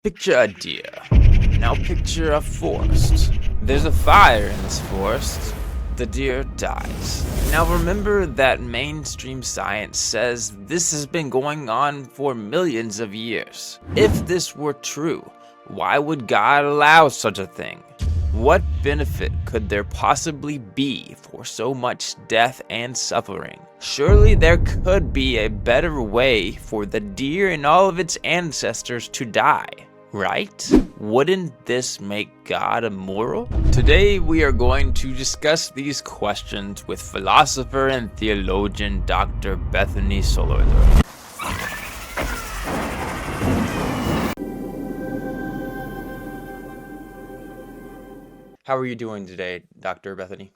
Picture a deer. Now picture a forest. There's a fire in this forest. The deer dies. Now remember that mainstream science says this has been going on for millions of years. If this were true, why would God allow such a thing? What benefit could there possibly be for so much death and suffering? Surely there could be a better way for the deer and all of its ancestors to die, right? Wouldn't this make God immoral? Today we are going to discuss these questions with philosopher and theologian Dr. Bethany Sollereder. How are you doing today, Dr. Bethany?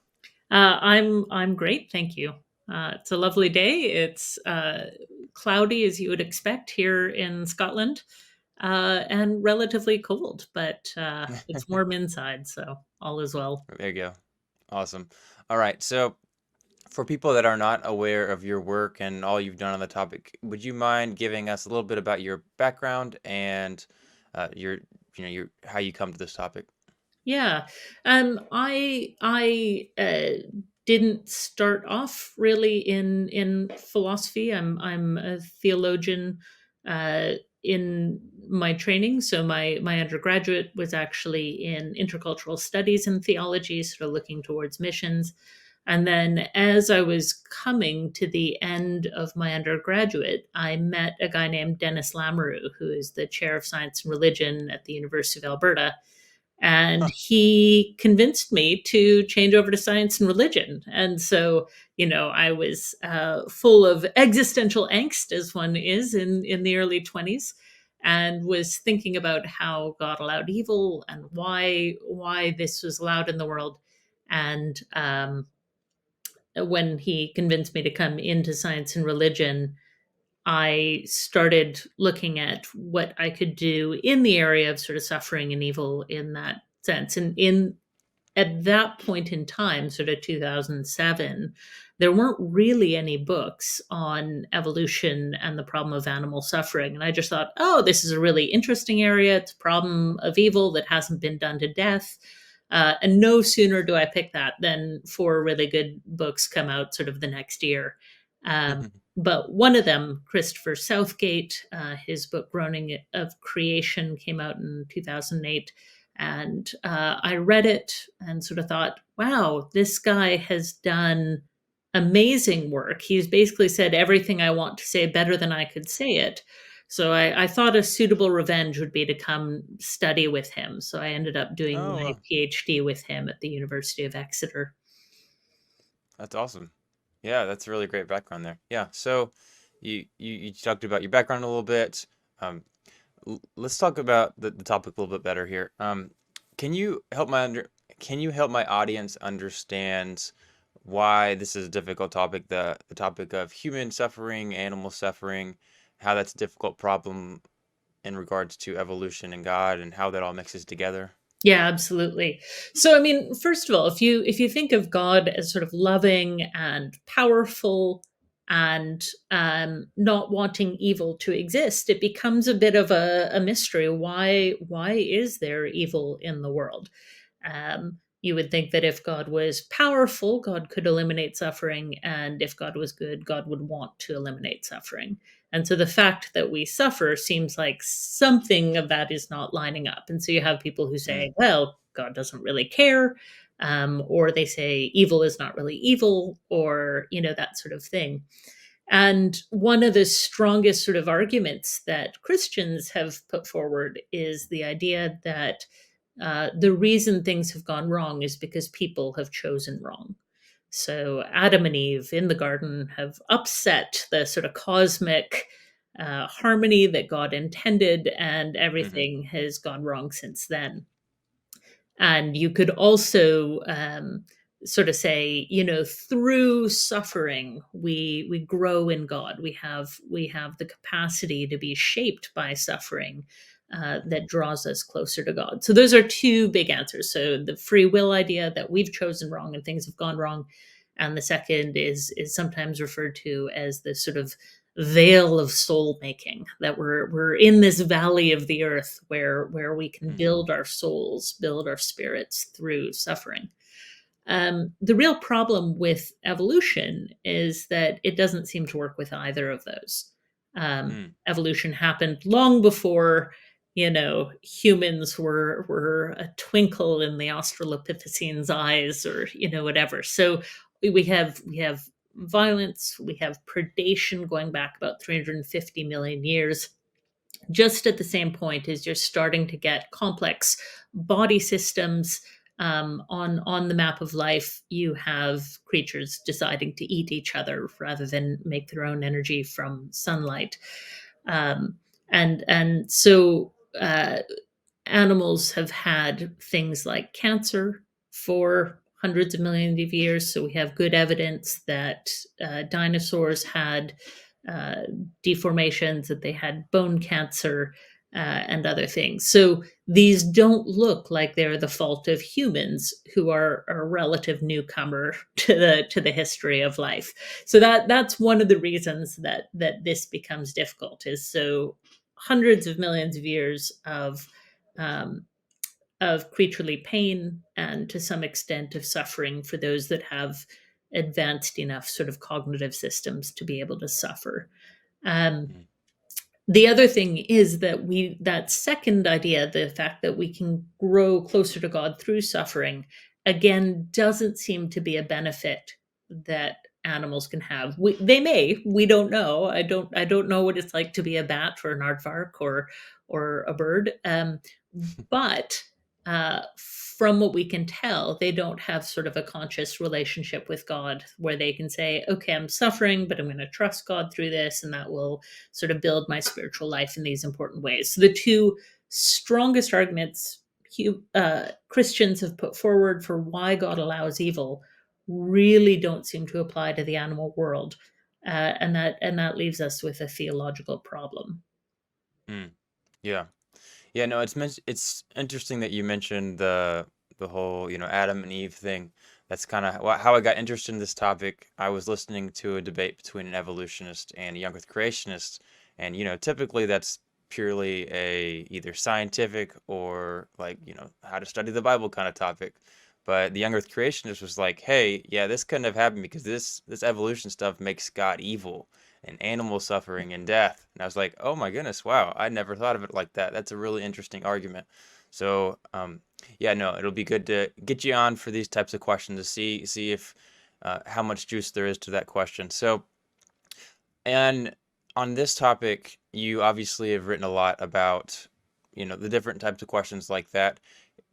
I'm great, thank you. It's a lovely day. It's cloudy as you would expect here in Scotland, and relatively cold, but it's warm inside, so all is well. There you go. Awesome. All right. So, for people that are not aware of your work and all you've done on the topic, would you mind giving us a little bit about your background and your, your how you come to this topic? Yeah, I didn't start off really in philosophy. I'm a theologian uh, in my training. So my undergraduate was actually in intercultural studies and theology, sort of looking towards missions. And then as I was coming to the end of my undergraduate, I met a guy named Dennis Lamoureux, who is the chair of science and religion at the University of Alberta, and Huh. he convinced me to change over to science and religion. And so, I was full of existential angst, as one is in the early 20s, and was thinking about how God allowed evil and why this was allowed in the world. And when he convinced me to come into science and religion, I started looking at what I could do in the area of sort of suffering and evil in that sense. And in at that point in time, sort of 2007, there weren't really any books on evolution and the problem of animal suffering. And I just thought, oh, this is a really interesting area. It's a problem of evil that hasn't been done to death. And no sooner do I pick that than four really good books come out sort of the next year. Um, but one of them, Christopher Southgate, his book Groaning of Creation came out in 2008. And I read it and sort of thought, wow, this guy has done amazing work. He's basically said everything I want to say better than I could say it. So I thought a suitable revenge would be to come study with him. So I ended up doing Oh, my PhD with him at the University of Exeter. that's awesome. Yeah, that's a really great background there. Yeah. So, you talked about your background a little bit. Um, let's talk about the topic a little bit better here. Can you help can you help my audience understand why this is a difficult topic, the topic of human suffering, animal suffering, how that's a difficult problem in regards to evolution and God and how that all mixes together? Yeah, absolutely. So I mean, first of all, if you think of God as sort of loving and powerful and not wanting evil to exist, it becomes a bit of a mystery. Why is there evil in the world? You would think that if God was powerful, God could eliminate suffering, and if God was good, God would want to eliminate suffering. And so the fact that we suffer seems like something of that is not lining up. And so you have people who Mm, say, well, God doesn't really care, or they say evil is not really evil, or, that sort of thing. And one of the strongest sort of arguments that Christians have put forward is the idea that the reason things have gone wrong is because people have chosen wrong. So Adam and Eve in the garden have upset the sort of cosmic harmony that God intended, and hmm everything has gone wrong since then. And you could also sort of say, through suffering, we grow in God. We have the capacity to be shaped by suffering. That draws us closer to God. So those are two big answers. So the free will idea that we've chosen wrong and things have gone wrong, and the second is sometimes referred to as the sort of veil of soul making, that we're in this valley of the earth where we can Mm, build our souls, build our spirits through suffering. The real problem with evolution is that it doesn't seem to work with either of those. mm, Evolution happened long before, humans were a twinkle in the Australopithecine's eyes, or whatever. So we have violence, we have predation going back about 350 million years, just at the same point as you're starting to get complex body systems. On the map of life, you have creatures deciding to eat each other rather than make their own energy from sunlight. um, and so animals have had things like cancer for hundreds of millions of years. So we have good evidence that dinosaurs had uh, deformations, that they had bone cancer, and other things. So these don't look like they're the fault of humans, who are a relative newcomer to the history of life. So that's one of the reasons that this becomes difficult. Is so hundreds of millions of years um, of creaturely pain, and to some extent of suffering for those that have advanced enough sort of cognitive systems to be able to suffer. Um, mm, the other thing is that that second idea, the fact that we can grow closer to God through suffering, again, doesn't seem to be a benefit that animals can have. They may, we don't know. I don't know what it's like to be a bat or an aardvark or a bird. But from what we can tell, they don't have sort of a conscious relationship with God where they can say, okay, I'm suffering, but I'm going to trust God through this, and that will sort of build my spiritual life in these important ways. So the two strongest arguments Christians have put forward for why God allows evil really don't seem to apply to the animal world. And that leaves us with a theological problem. mm. Yeah. Yeah, no, it's interesting that you mentioned the whole, Adam and Eve thing. That's kind of how I got interested in this topic. I was listening to a debate between an evolutionist and a young earth creationist, and typically that's purely a either scientific or like, how to study the Bible kind of topic. But the young earth creationist was like, "Hey, yeah, this couldn't have happened because this evolution stuff makes God evil and animal suffering and death." And I was like, "Oh my goodness, wow, I never thought of it like that. That's a really interesting argument." So, yeah, no, it'll be good to get you on for these types of questions to see if how much juice there is to that question. So, and on this topic, you obviously have written a lot about, the different types of questions like that.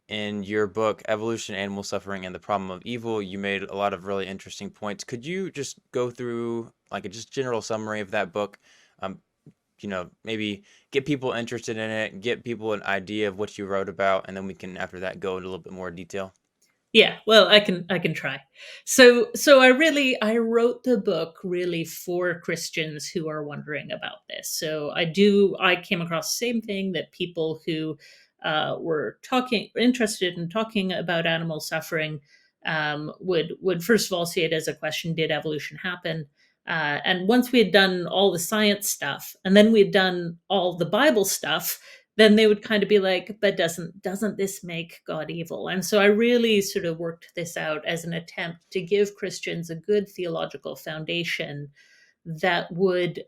In your book, Evolution, Animal Suffering, and the Problem of Evil, you made a lot of really interesting points. Could you just go through like a just general summary of that book? Um, maybe get people interested in it, get people an idea of what you wrote about, and then we can after that go into a little bit more detail. Yeah, well, I can try. So I wrote the book really for Christians who are wondering about this. So I came across the same thing, that people who were talking interested in talking about animal suffering would first of all see it as a question: did evolution happen? And once we had done all the science stuff, and then we had done all the Bible stuff, then they would kind of be like, but doesn't this make God evil? And so I really sort of worked this out as an attempt to give Christians a good theological foundation that would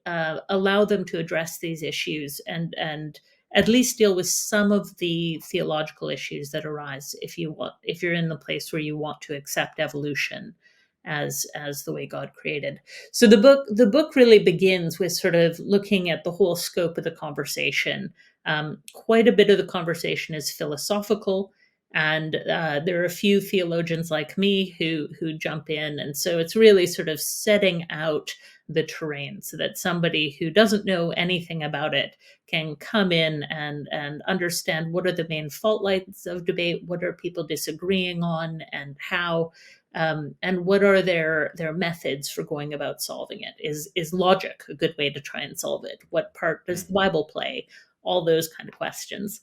allow them to address these issues, and at least deal with some of the theological issues that arise if you're in the place where you want to accept evolution as the way God created. So the book really begins with sort of looking at the whole scope of the conversation. Quite a bit of the conversation is philosophical, and there are a few theologians like me who jump in, and so it's really sort of setting out the terrain so that somebody who doesn't know anything about it can come in and understand what are the main fault lines of debate, what are people disagreeing on, and how, and what are their methods for going about solving it. Is logic a good way to try and solve it? What part does Mm, the Bible play? All those kind of questions.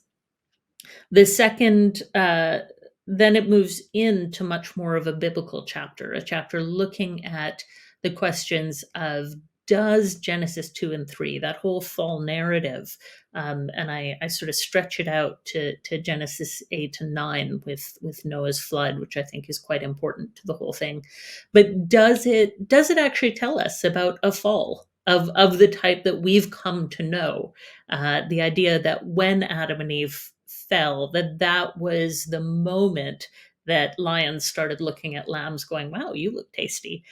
The second, then it moves into much more of a biblical chapter, a chapter looking at the questions of does Genesis 2 and 3, that whole fall narrative, and I sort of stretch it out to Genesis 8 and 9 with Noah's flood, which I think is quite important to the whole thing. But does it actually tell us about a fall of the type that we've come to know? The idea that when Adam and Eve fell, that was the moment that lions started looking at lambs going, wow, you look tasty.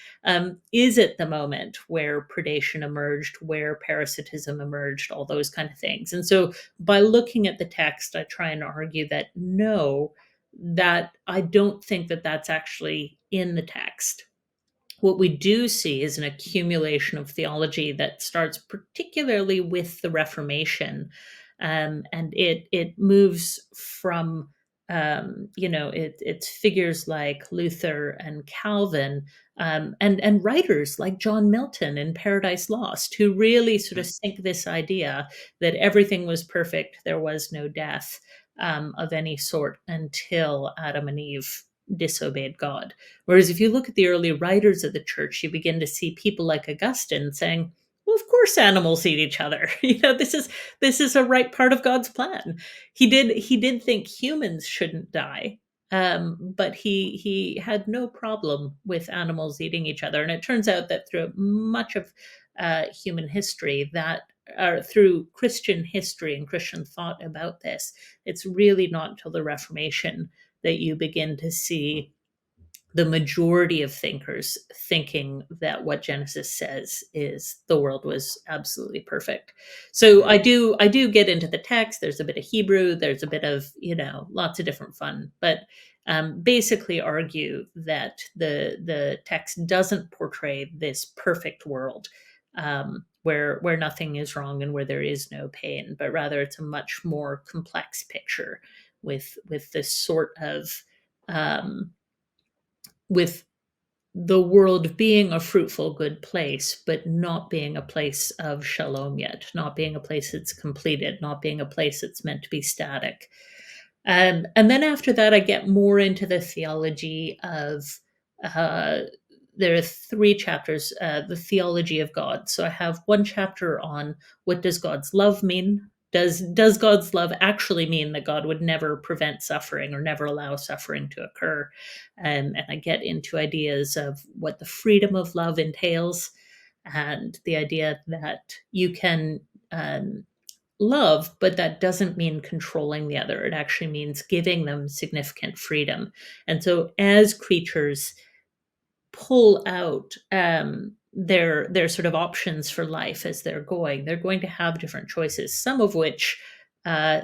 Is it the moment where predation emerged, where parasitism emerged, all those kind of things? And so by looking at the text, I try and argue that no, that I don't think that that's actually in the text. What we do see is an accumulation of theology that starts particularly with the Reformation, and it moves from it's figures like Luther and Calvin, and writers like John Milton in Paradise Lost, who really sort of sink this idea that everything was perfect, there was no death of any sort until Adam and Eve disobeyed God. Whereas if you look at the early writers of the church, you begin to see people like Augustine saying, well, of course animals eat each other. This is a right part of God's plan. He did think humans shouldn't die, but he had no problem with animals eating each other. And it turns out that through much of human history, that through Christian history and Christian thought about this, it's really not until the Reformation that you begin to see the majority of thinkers thinking that what Genesis says is the world was absolutely perfect. So I do get into the text. There's a bit of Hebrew. There's a bit of lots of different fun, but basically argue that the text doesn't portray this perfect world, where nothing is wrong and where there is no pain, but rather it's a much more complex picture with this sort of with the world being a fruitful, good place, but not being a place of shalom yet, not being a place that's completed, not being a place that's meant to be static. And then after that, I get more into the theology of. Uh, there are three chapters, the theology of God. So I have one chapter on what does God's love mean. Does God's love actually mean that God would never prevent suffering or never allow suffering to occur? And I get into ideas of what the freedom of love entails, and the idea that you can love, but that doesn't mean controlling the other. It actually means giving them significant freedom. And so, as creatures pull out their sort of options for life as they're going to have different choices, some of which uh,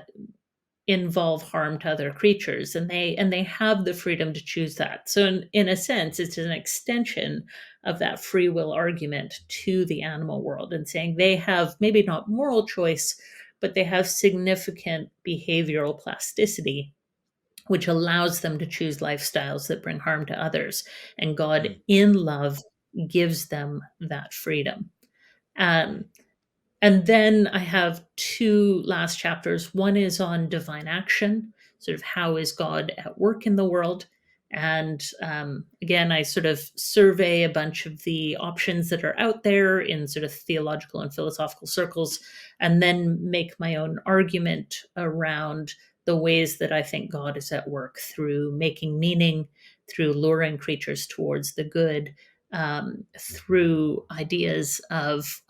involve harm to other creatures, and they have the freedom to choose that. So in a sense, it's an extension of that free will argument to the animal world, and saying they have maybe not moral choice, but they have significant behavioral plasticity, which allows them to choose lifestyles that bring harm to others, and God in love gives them that freedom. um, and then I have two last chapters. One is on divine action, sort of how is God at work in the world. And again, I sort of survey a bunch of the options that are out there in sort of theological and philosophical circles, and then make my own argument around the ways that I think God is at work through making meaning, through luring creatures towards the good, through ideas of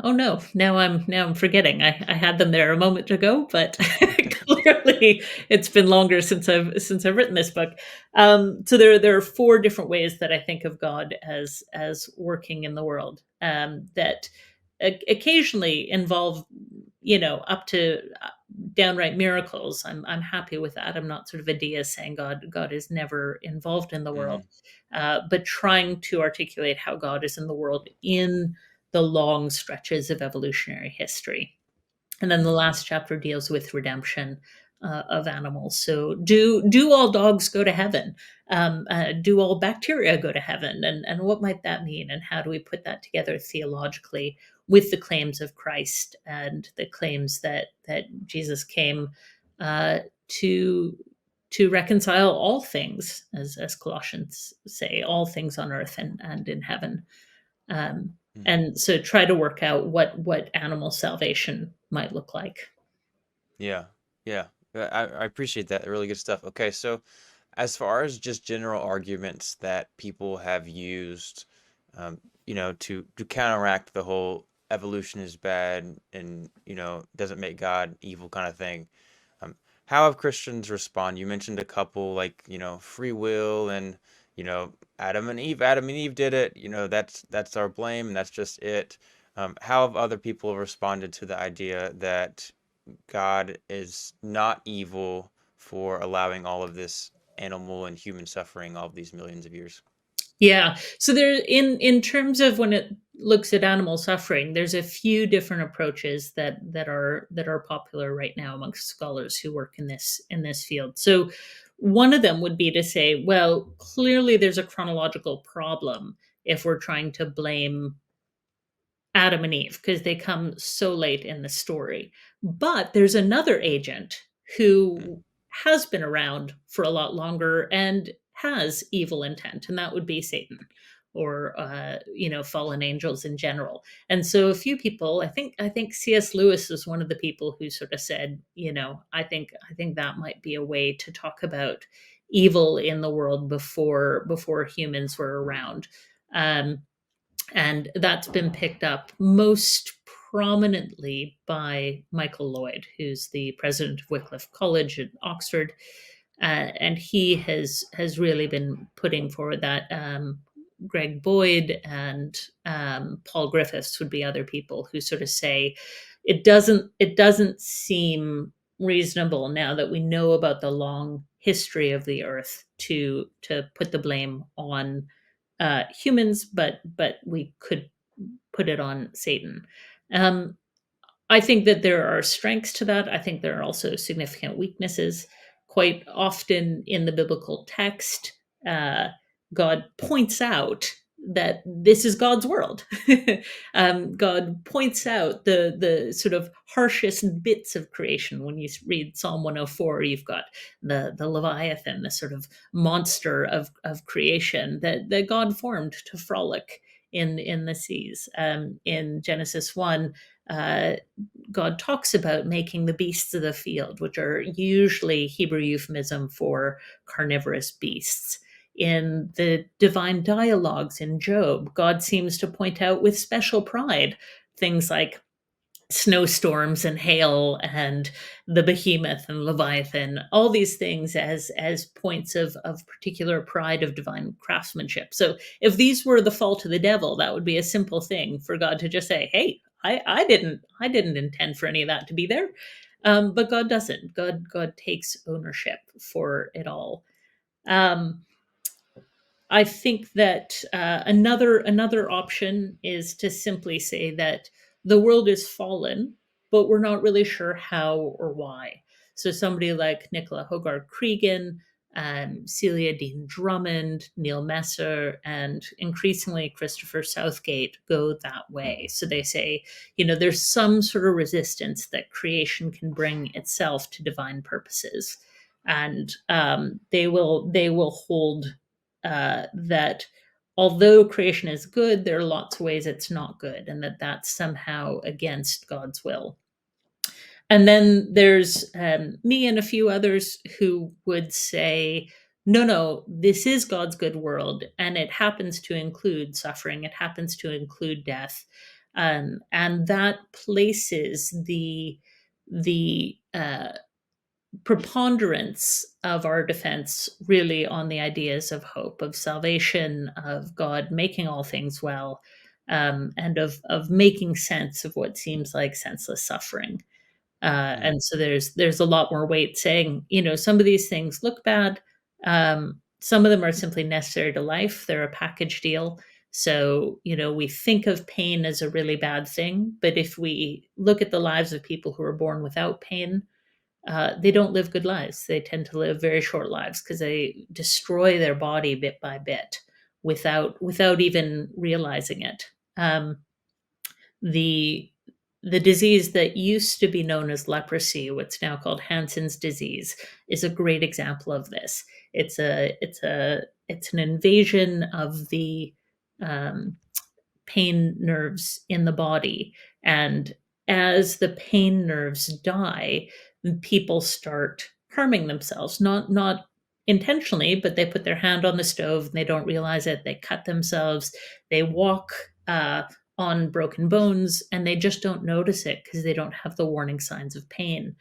oh no, now I'm forgetting. I had them there a moment ago, but clearly it's been longer since I've written this book. So there are four different ways that I think of God as working in the world, that occasionally involve up to downright miracles. I'm happy with that. I'm not sort of a deist saying God is never involved in the world, but trying to articulate how God is in the world in the long stretches of evolutionary history. And then the last chapter deals with redemption of animals. So, do all dogs go to heaven? Do all bacteria go to heaven? And what might that mean? And how do we put that together theologically with the claims of Christ and the claims that Jesus came to to reconcile all things, as Colossians say, all things on earth and in heaven. Um, Mm. and so try to work out what animal salvation might look like. Yeah, yeah. I appreciate that. Really good stuff. Okay, so as far as just general arguments that people have used, um, to counteract the whole evolution is bad and, doesn't make God evil kind of thing, um, how have Christians respond? You mentioned a couple like, free will and, Adam and Eve. Adam and Eve did it. That's our blame and that's just it. How have other people responded to the idea that God is not evil for allowing all of this animal and human suffering all of these millions of years? Yeah. So there, in terms of when it looks at animal suffering, there's a few different approaches that are popular right now amongst scholars who work in this field. So one of them would be to say, well, clearly there's a chronological problem if we're trying to blame Adam and Eve because they come so late in the story. But there's another agent Mm, who has been around for a lot longer and has evil intent, and that would be Satan or fallen angels in general. And so a few people, I think C.S. Lewis was one of the people who sort of said, I think that might be a way to talk about evil in the world before humans were around. Um, and that's been picked up most prominently by Michael Lloyd, who's the president of Wycliffe College in Oxford, and he has really been putting forward that. Greg Boyd and Paul Griffiths would be other people who sort of say it doesn't seem reasonable now that we know about the long history of the Earth to put the blame on humans, but we could put it on Satan. Um, I think that there are strengths to that. I think there are also significant weaknesses. Quite often in the biblical text, uh, God points out that this is God's world. God points out the sort of harshest bits of creation. When you read Psalm 104, you've got the Leviathan, the sort of monster of creation that God formed to frolic in the seas. In Genesis 1, uh, God talks about making the beasts of the field, which are usually Hebrew euphemism for carnivorous beasts. In the divine dialogues in Job, God seems to point out with special pride things like snowstorms and hail and the behemoth and leviathan, all these things as points of particular pride of divine craftsmanship. So if these were the fault of the devil, that would be a simple thing for God to just say, hey, I didn't intend for any of that to be there. But God doesn't. God takes ownership for it all. um, I think that another option is to simply say that the world is fallen, but we're not really sure how or why. So somebody like Nicola Hogarth Cregan, Celia Dean Drummond, Neil Messer, and increasingly Christopher Southgate go that way. So they say, there's some sort of resistance that creation can bring itself to divine purposes, and they will hold that although creation is good, there are lots of ways it's not good, and that's somehow against God's will. And then there's me and a few others who would say, no, no, this is God's good world, and it happens to include suffering, it happens to include death. And that places the preponderance of our defense really on the ideas of hope, of salvation, of God making all things well, and of making sense of what seems like senseless suffering. mm, And so there's a lot more weight saying, some of these things look bad. Some of them are simply necessary to life. They're a package deal. So, we think of pain as a really bad thing, but if we look at the lives of people who are born without pain, they don't live good lives. They tend to live very short lives because they destroy their body bit by bit without even realizing it. The the disease that used to be known as leprosy, what's now called Hansen's disease, is a great example of this. It's an invasion of the um, pain nerves in the body, and as the pain nerves die, people start harming themselves. Not intentionally, but they put their hand on the stove and they don't realize it. They cut themselves. They walk on broken bones, and they just don't notice it because they don't have the warning signs of pain.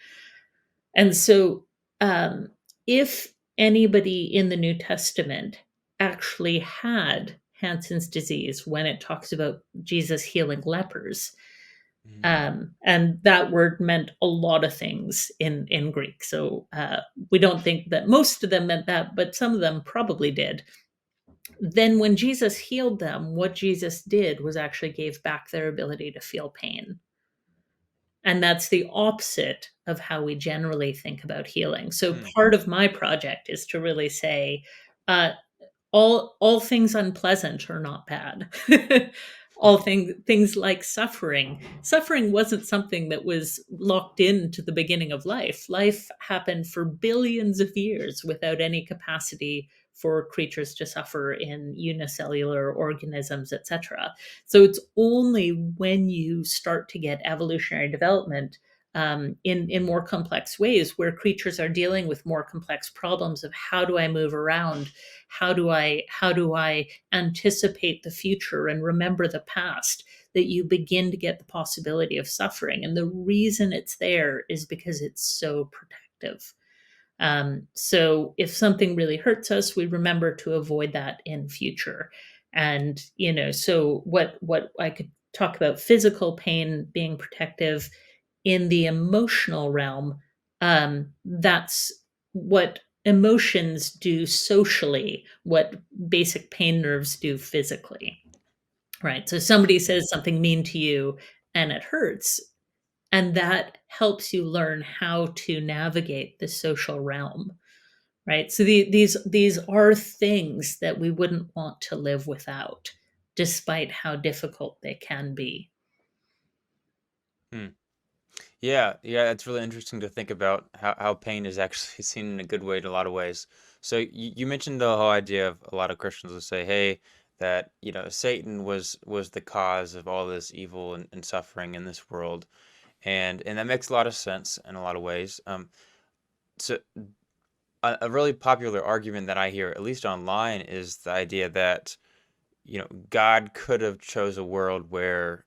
And so, um, if anybody in the New Testament actually had Hansen's disease when it talks about Jesus healing lepers, Mm. and that word meant a lot of things in Greek. So we don't think that most of them meant that, but some of them probably did. Then, when Jesus healed them, what Jesus did was actually gave back their ability to feel pain. And that's the opposite of how we generally think about healing. So Mm. part of my project is to really say, uh, all things unpleasant are not bad. All things like suffering. Suffering wasn't something that was locked into the beginning of life. Life happened for billions of years without any capacity for creatures to suffer in unicellular organisms, etc. So it's only when you start to get evolutionary development in more complex ways, where creatures are dealing with more complex problems of how do I move around, how do I anticipate the future and remember the past, that you begin to get the possibility of suffering. And the reason it's there is because it's so protective. So if something really hurts us, we remember to avoid that in future. And so what I could talk about physical pain being protective, in the emotional realm, that's what emotions do socially, what basic pain nerves do physically, right? So somebody says something mean to you and it hurts, and that helps you learn how to navigate the social realm, right? So these are things that we wouldn't want to live without, despite how difficult they can be. Mm. Yeah, yeah, it's really interesting to think about how pain is actually seen in a good way in a lot of ways. So you mentioned the whole idea of a lot of Christians will say, hey, that Satan was the cause of all this evil and suffering in this world, and that makes a lot of sense in a lot of ways. So a really popular argument that I hear, at least online, is the idea that God could have chose a world where,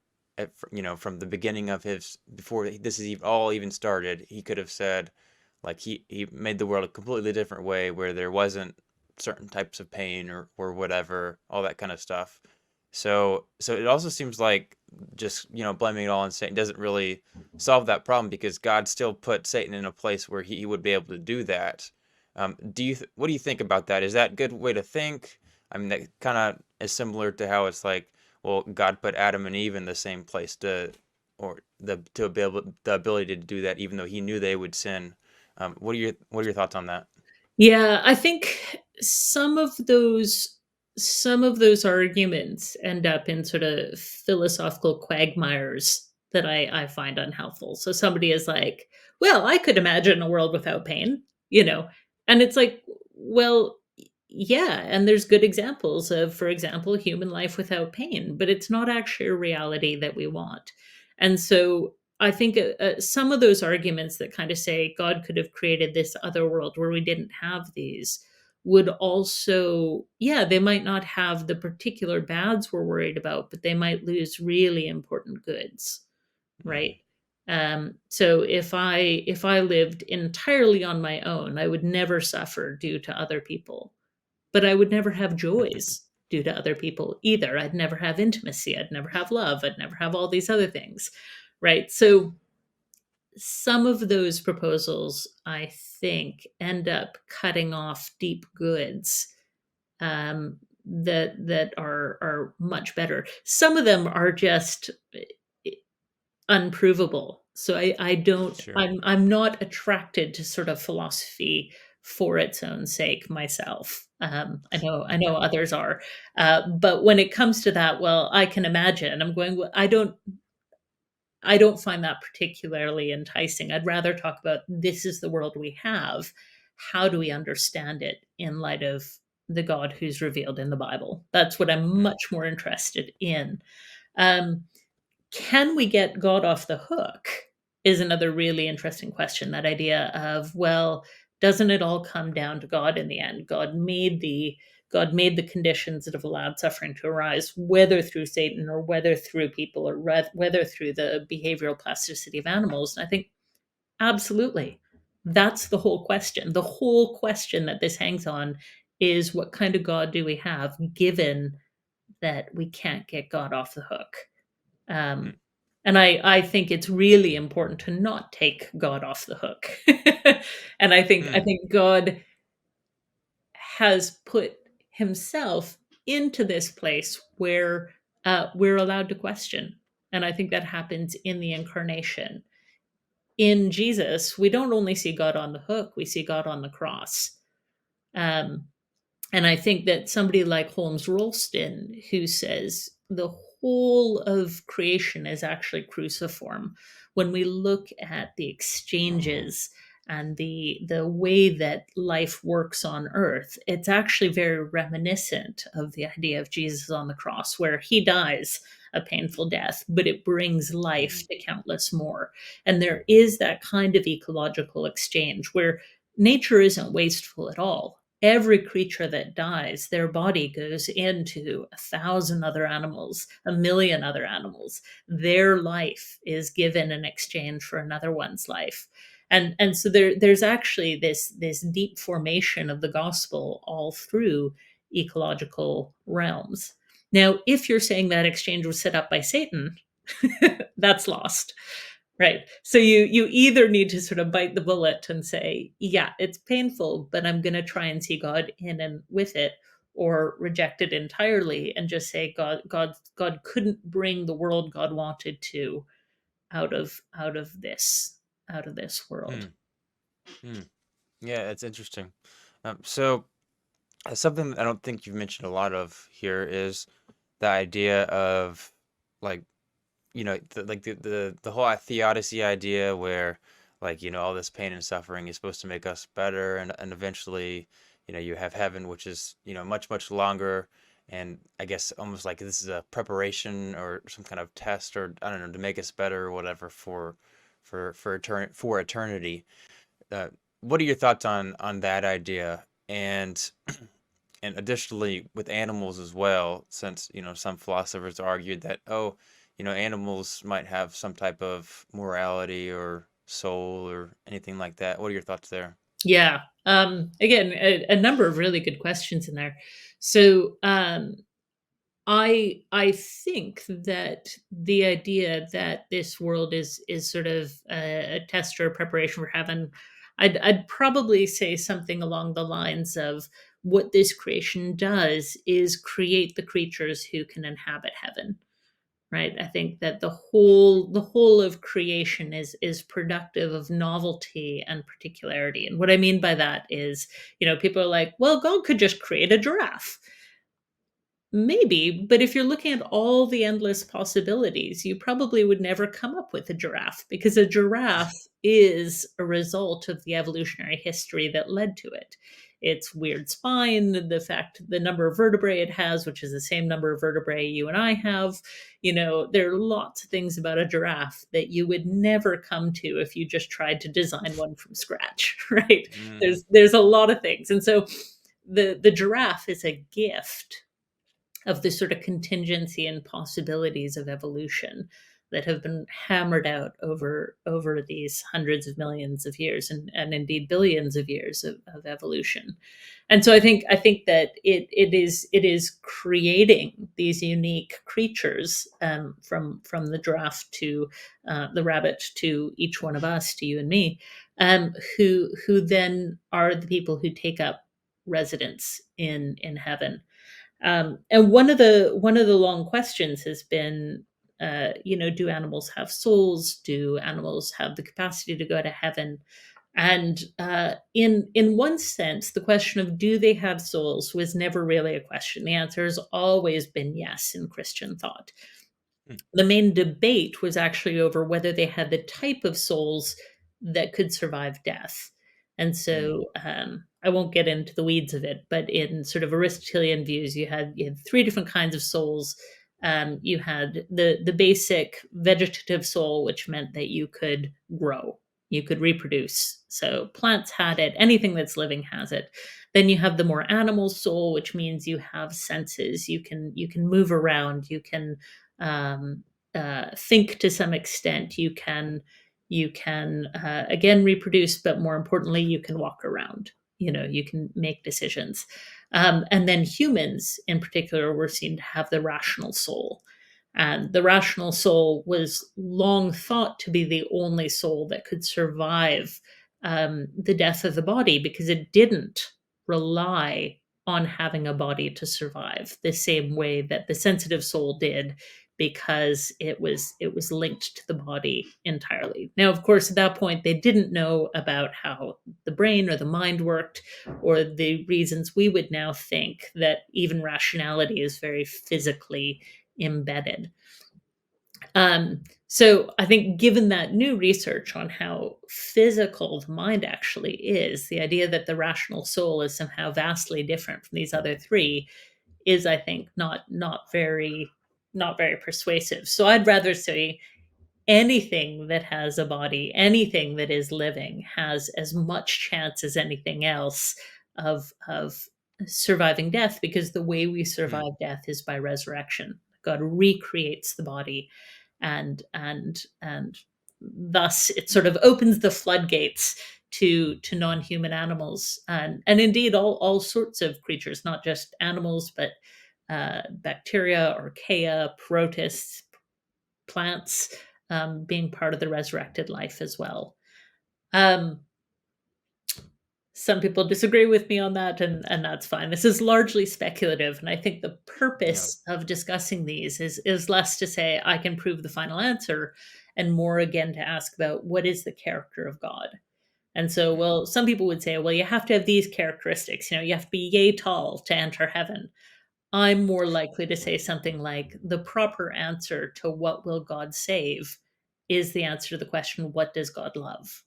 from the beginning of his, before this is all even started, he could have said, like, he made the world a completely different way where there wasn't certain types of pain or whatever, all that kind of stuff. So it also seems like just, blaming it all on Satan doesn't really solve that problem because God still put Satan in a place where he would be able to do that. What do you think about that? Is that a good way to think? I mean, that kind of is similar to how it's like, well, God put Adam and Eve in the same place to be able the ability to do that, even though He knew they would sin. What are your thoughts on that? Yeah, I think some of those arguments end up in sort of philosophical quagmires that I find unhelpful. So somebody is like, "Well, I could imagine a world without pain," and it's like, well, yeah, and there's good examples of, for example, human life without pain, but it's not actually a reality that we want. And so I think some of those arguments that kind of say God could have created this other world where we didn't have these would also, yeah, they might not have the particular bads we're worried about, but they might lose really important goods, right? Mm. So if I lived entirely on my own, I would never suffer due to other people, but I would never have joys due to other people either. I'd never have intimacy. I'd never have love. I'd never have all these other things, right? So some of those proposals, I think, end up cutting off deep goods that are much better. Some of them are just unprovable. So I don't Sure. I'm not attracted to sort of philosophy for its own sake myself. I know others are, but when it comes to that, well, I can imagine. I'm going. I don't. I don't find that particularly enticing. I'd rather talk about this is the world we have. How do we understand it in light of the God who's revealed in the Bible? That's what I'm Mm, much more interested in. Um, can we get God off the hook? Is another really interesting question. That idea of, well, doesn't it all come down to God in the end? God made the conditions that have allowed suffering to arise, whether through Satan or whether through people or whether through the behavioral plasticity of animals. And I think absolutely, that's the whole question. The whole question that this hangs on is, what kind of God do we have, given that we can't get God off the hook? mm, Um, and I think it's really important to not take God off the hook. And I mm, think God has put himself into this place where we're allowed to question. And I think that happens in the incarnation. In Jesus, we don't only see God on the hook, we see God on the cross. Um, and I think that somebody like Holmes Rolston, who says the whole of creation is actually cruciform, when we look at the exchanges and the way that life works on earth, it's actually very reminiscent of the idea of Jesus on the cross, where he dies a painful death, but it brings life mm, to countless more. And there is that kind of ecological exchange where nature isn't wasteful at all. Every creature that dies, their body goes into 1,000 other animals, 1,000,000 other animals. Their life is given in exchange for another one's life. And so there's actually this deep formation of the gospel all through ecological realms. Now, if you're saying that exchange was set up by Satan, that's lost. Right. So you either need to sort of bite the bullet and say, yeah, it's painful, but I'm going to try and see God in and with it, or reject it entirely and just say God couldn't bring the world God wanted to out of this world. mm, mm. Yeah, it's interesting. So something that I don't think you've mentioned a lot of here is the idea of like the whole theodicy idea where all this pain and suffering is supposed to make us better, and eventually you have heaven, which is much longer, and I guess almost like this is a preparation or some kind of test, or I don't know, to make us better or whatever for eternity. uh, what are your thoughts on that idea? And additionally, with animals as well, since some philosophers argued that, oh, animals might have some type of morality or soul or anything like that. What are your thoughts there? Yeah. Again, a number of really good questions in there. So I think that the idea that this world is sort of a test or a preparation for heaven, I'd probably say something along the lines of, what this creation does is create the creatures who can inhabit heaven. Right. I think that the whole of creation is productive of novelty and particularity. And what I mean by that is, people are like, well, God could just create a giraffe. Maybe, but if you're looking at all the endless possibilities, you probably would never come up with a giraffe, because a giraffe is a result of the evolutionary history that led to it. Its weird spine, the number of vertebrae it has, which is the same number of vertebrae you and I have. There are lots of things about a giraffe that you would never come to if you just tried to design one from scratch, right? Mm, There's a lot of things. And so the giraffe is a gift of the sort of contingency and possibilities of evolution that have been hammered out over these hundreds of millions of years, and indeed billions of years of evolution. And so I think that it is creating these unique creatures, from the giraffe to the rabbit to each one of us, to you and me, who then are the people who take up residence in heaven. And one of the long questions has been, do animals have souls? Do animals have the capacity to go to heaven? And in one sense, the question of, do they have souls, was never really a question. The answer has always been yes in Christian thought. The main debate was actually over whether they had the type of souls that could survive death. And Mm, so I won't get into the weeds of it, but in sort of Aristotelian views, you had three different kinds of souls. You had the basic vegetative soul, which meant that you could grow, you could reproduce. So plants had it, anything that's living has it. Then you have the more animal soul, which means you have senses, you can move around, you can um, think to some extent. You can again reproduce, but more importantly, you can walk around. You can make decisions. And then humans, in particular, were seen to have the rational soul. And the rational soul was long thought to be the only soul that could survive the death of the body because it didn't rely on having a body to survive the same way that the sensitive soul did, because it was linked to the body entirely. Now, of course, at that point they didn't know about how the brain or the mind worked, or the reasons we would now think that even rationality is very physically embedded. So I think, given that new research on how physical the mind actually is, the idea that the rational soul is somehow vastly different from these other three is, I think, not very persuasive. So I'd rather say anything that has a body, anything that is living, has as much chance as anything else of surviving death, because the way we mm, survive death is by resurrection. God recreates the body, and thus it sort of opens the floodgates to non-human animals, and indeed all sorts of creatures, not just animals, but bacteria, archaea, protists, plants, being part of the resurrected life as well. Um, some people disagree with me on that, and that's fine. This is largely speculative, and I think the yeah. purpose of discussing these is less to say I can prove the final answer, and more again to ask about what is the character of God. And so, Mm, well, some people would say, well, you have to have these characteristics. You have to be yay tall to enter heaven. I'm more likely to say something like the proper answer to what will God save is the answer to the question, what does God love?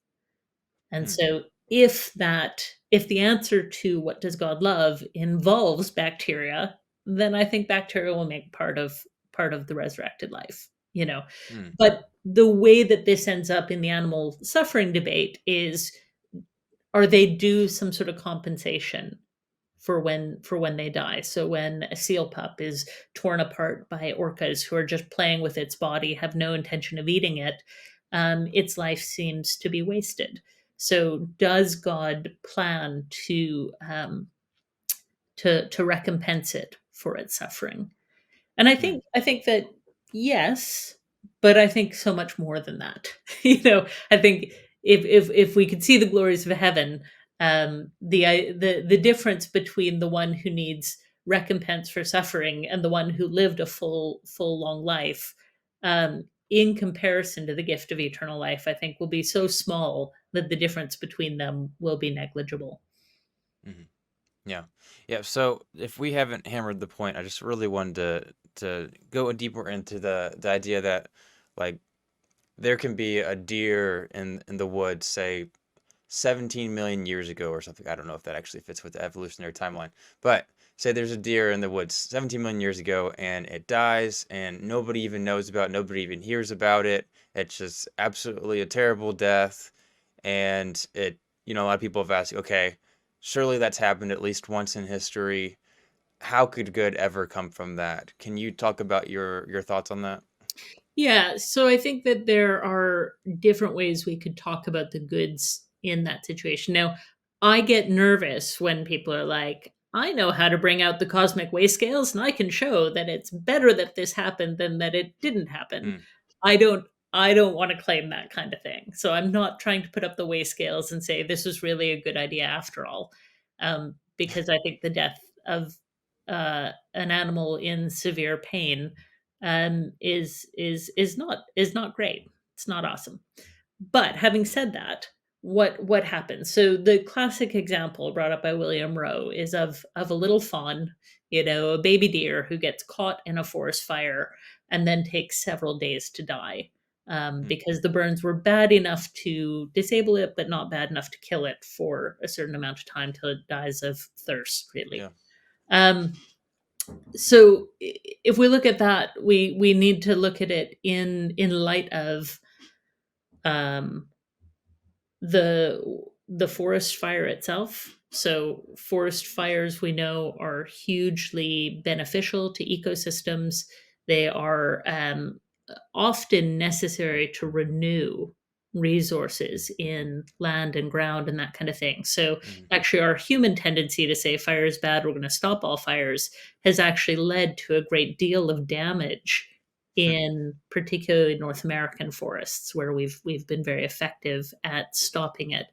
And mm, so if the answer to what does God love involves bacteria, then I think bacteria will make part of the resurrected life, you know. mm, But the way that this ends up in the animal suffering debate is, are they due some sort of compensation for when they die? So when a seal pup is torn apart by orcas who are just playing with its body, have no intention of eating it, its life seems to be wasted. So does God plan to recompense it for its suffering? And I mm, think I think that yes, but I think so much more than that. I think if we could see the glories of heaven, the difference between the one who needs recompense for suffering and the one who lived a full long life, in comparison to the gift of eternal life, I think will be so small that the difference between them will be negligible. mm. Yeah. Yeah. So if we haven't hammered the point, I just really wanted to go deeper into the idea that, like, there can be a deer in the woods, say 17 million years ago or something. I don't know if that actually fits with the evolutionary timeline, but say there's a deer in the woods 17 million years ago and it dies and nobody even knows about it, nobody even hears about it. It's just absolutely a terrible death. And a lot of people have asked, okay, surely that's happened at least once in history. How could good ever come from that? Can you talk about your thoughts on that? Yeah, so I think that there are different ways we could talk about the goods in that situation. Now, I get nervous when people are like, I know how to bring out the cosmic weigh scales and I can show that it's better that this happened than that it didn't happen. Mm, I don't want to claim that kind of thing. So I'm not trying to put up the weigh scales and say this was really a good idea after all. Because I think the death of an animal in severe pain is not great. It's not awesome. But having said that, what happens? So the classic example brought up by William Rowe is of a little fawn, a baby deer who gets caught in a forest fire. and then take several days to die, Hmm. because the burns were bad enough to disable it, but not bad enough to kill it for a certain amount of time till it dies of thirst, really. Yeah. Um, so if we look at that, we need to look at it in light of um, the forest fire itself. So forest fires we know are hugely beneficial to ecosystems. They are often necessary to renew resources in land and ground and that kind of thing. So Hmm. actually our human tendency to say fire is bad, we're going to stop all fires, has actually led to a great deal of damage Hmm. in particularly North American forests, where we've been very effective at stopping it.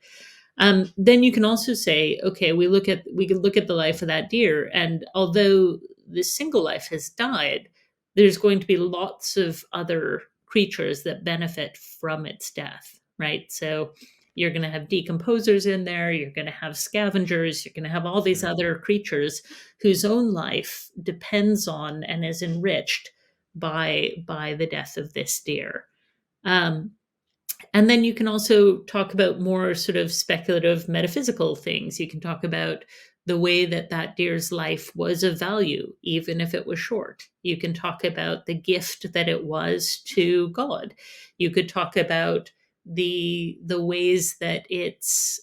Then you can also say, okay, we can look at the life of that deer, and although this single life has died, there's going to be lots of other creatures that benefit from its death, right? So you're going to have decomposers in there, you're going to have scavengers, you're going to have all these Hmm. other creatures whose own life depends on and is enriched by the death of this deer. Um, and then you can also talk about more sort of speculative metaphysical things. You can talk about the way that that deer's life was of value, even if it was short. You can talk about the gift that it was to God. You could talk about the ways that its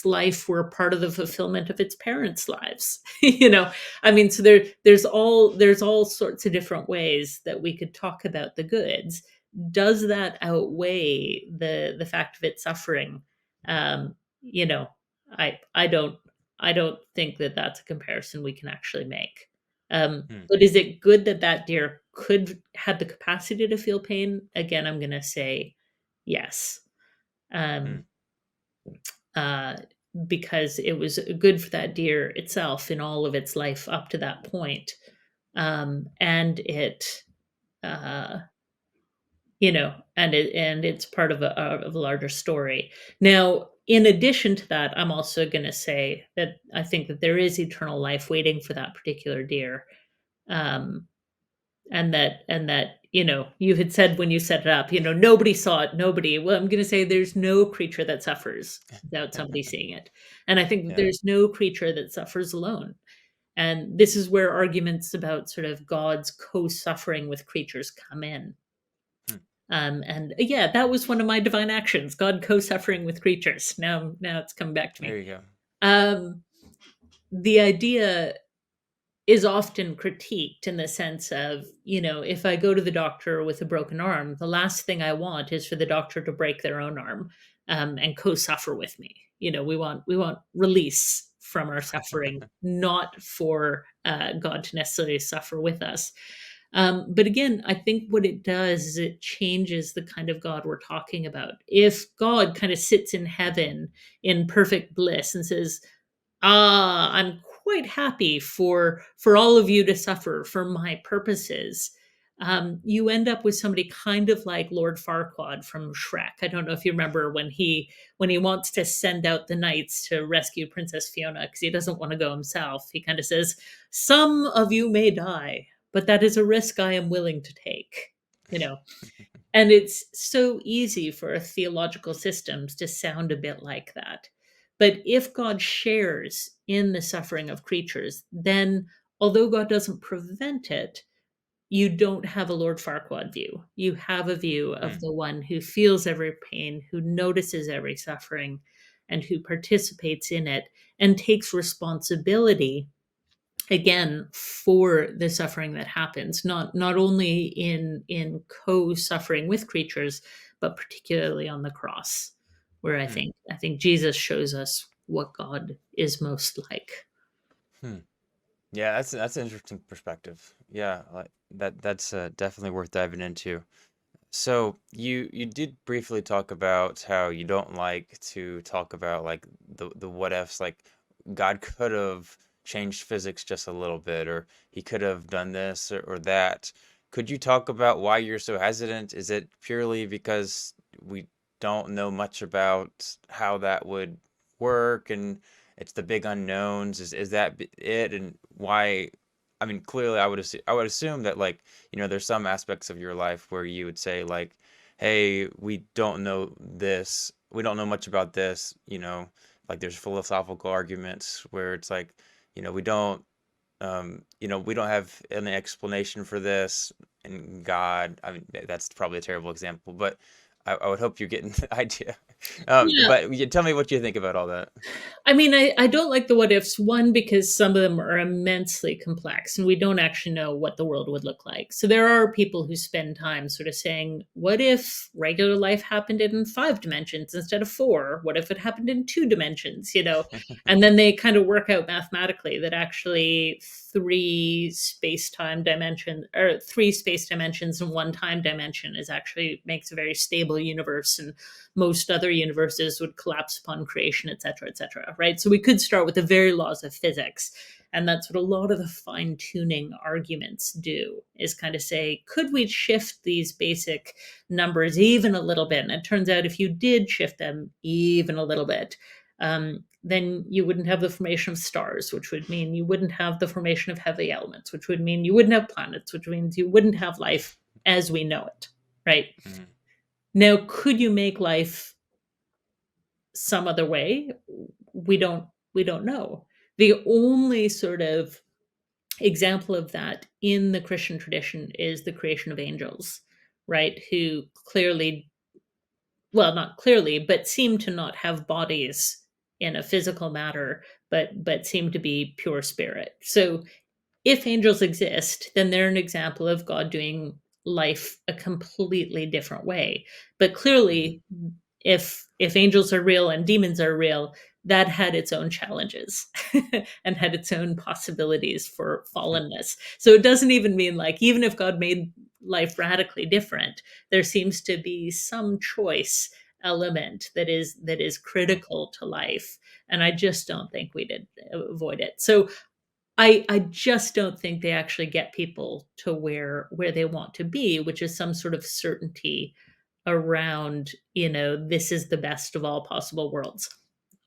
life were part of the fulfillment of its parents' lives. I mean, so there's all sorts of different ways that we could talk about the goods. Does that outweigh the fact of its suffering? Um, you know, I I don't think that that's a comparison we can actually make. Hmm. But is it good that that deer could had the capacity to feel pain? Again, I'm going to say yes, Hmm. um, uh, because it was good for that deer itself in all of its life up to that point, and it. Uh, and it's part of a larger story. Now, in addition to that, I'm also going to say that I think that there is eternal life waiting for that particular deer, um, and that you had said when you set it up, nobody saw it, nobody. Well, I'm going to say there's no creature that suffers without somebody seeing it, and I think that Yeah. there's no creature that suffers alone. And this is where arguments about sort of God's co-suffering with creatures come in. Hmm. And yeah, that was one of my divine actions, God co-suffering with creatures. Now it's come back to There me. you go. Um, the idea is often critiqued in the sense of, if I go to the doctor with a broken arm, the last thing I want is for the doctor to break their own arm, and co-suffer with me. We want release from our suffering, not for God to necessarily suffer with us. But again, I think what it does is it changes the kind of God we're talking about. If God kind of sits in heaven in perfect bliss and says, I'm quite happy for all of you to suffer for my purposes. You end up with somebody kind of like Lord Farquaad from Shrek. I don't know if you remember when he wants to send out the knights to rescue Princess Fiona because he doesn't want to go himself. He kind of says, "Some of you may die, but that is a risk I am willing to take." You know, and it's so easy for theological systems to sound a bit like that. But if God shares in the suffering of creatures, then although God doesn't prevent it, you don't have a Lord Farquaad view. You have a view Hmm. of the one who feels every pain, who notices every suffering, and who participates in it and takes responsibility again for the suffering that happens, not only in co-suffering with creatures, but particularly on the cross, where i Hmm. think i think Jesus shows us what God is most like. Hmm. Yeah, that's an interesting perspective. Yeah, like that's definitely worth diving into. So you did briefly talk about how you don't like to talk about like the what ifs, like God could have changed physics just a little bit, or he could have done this or that. Could you talk about why you're so hesitant? Is it purely because we don't know much about how that would work and it's the big unknowns? Is that it? And why? I mean, clearly, I would assume that like, there's some aspects of your life where you would say like, "Hey, we don't know much about this," like there's philosophical arguments where it's like, we don't, we don't have an explanation for this, and God, I mean, that's probably a terrible example, but I would hope you're getting the idea. Yeah. But tell me what you think about all that. I mean, I don't like the what ifs, one, because some of them are immensely complex and we don't actually know what the world would look like. So there are people who spend time sort of saying, what if regular life happened in 5 dimensions instead of 4? What if it happened in 2 dimensions, you know? And then they kind of work out mathematically that actually three space dimensions and one time dimension is actually makes a very stable universe, and most other universes would collapse upon creation, et cetera, right? So we could start with the very laws of physics. And that's what a lot of the fine tuning arguments do, is kind of say, could we shift these basic numbers even a little bit? And it turns out if you did shift them even a little bit, then you wouldn't have the formation of stars, which would mean you wouldn't have the formation of heavy elements, which would mean you wouldn't have planets, which means you wouldn't have life as we know it, right? Mhm. Now, could you make life some other way? We don't know. The only sort of example of that in the Christian tradition is the creation of angels, right? Who clearly, well, not clearly, but seem to not have bodies in a physical matter, but seem to be pure spirit. So if angels exist, then they're an example of God doing life a completely different way. But Mhm. clearly, if angels are real and demons are real, that had its own challenges and had its own possibilities for fallenness. So it doesn't even mean like even if God made life radically different, there seems to be some choice element that is critical to life, and I just don't think we did avoid it. So I just don't think they actually get people to where they want to be, which is some sort of certainty around, this is the best of all possible worlds.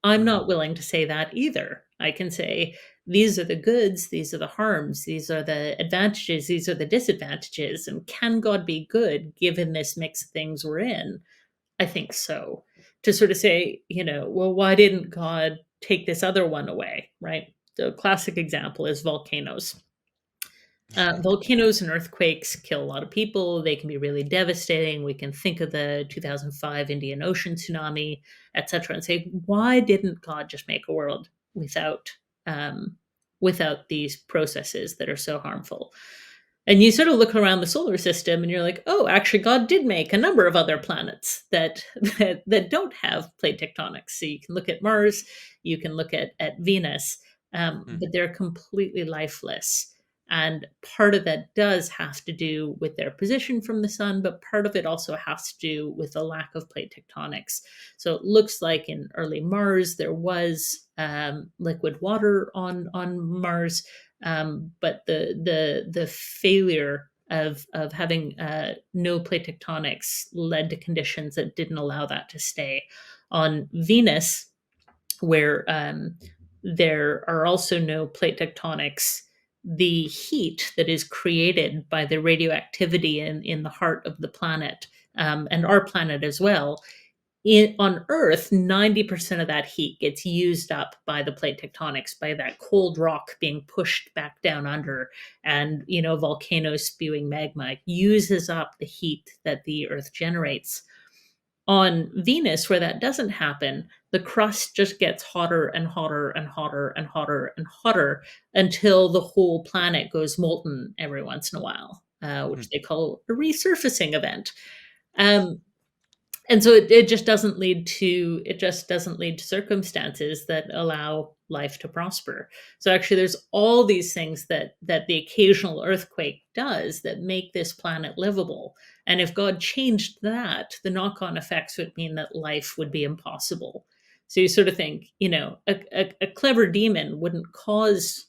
I'm Mhm. not willing to say that either. I can say these are the goods, these are the harms, these are the advantages, these are the disadvantages. And can God be good given this mix of things we're in? I think so. To sort of say, well, why didn't God take this other one away, right? The classic example is volcanoes. Volcanoes and earthquakes kill a lot of people. They can be really devastating. We can think of the 2005 Indian Ocean tsunami, etc., and say, why didn't God just make a world um, without these processes that are so harmful? And you sort of look around the solar system, and you're like, oh, actually, God did make a number of other planets that that don't have plate tectonics. So you can look at Mars, you can look at Venus, Hmm. but they're completely lifeless. And part of that does have to do with their position from the sun, but part of it also has to do with the lack of plate tectonics. So it looks like in early Mars there was liquid water on Mars, but the failure of having no plate tectonics led to conditions that didn't allow that to stay. On Venus, where there are also no plate tectonics, the heat that is created by the radioactivity in the heart of the planet, and our planet as well, on Earth, 90% of that heat gets used up by the plate tectonics, by that cold rock being pushed back down under, and volcanoes spewing magma uses up the heat that the Earth generates. On Venus, where that doesn't happen, the crust just gets hotter and hotter and hotter and hotter and hotter until the whole planet goes molten every once in a while, Hmm. which they call a resurfacing event. Um, and so it just doesn't lead to circumstances that allow life to prosper. So actually there's all these things that the occasional earthquake does that make this planet livable, and if God changed that, the knock-on effects would mean that life would be impossible. So you sort of think, a clever demon wouldn't cause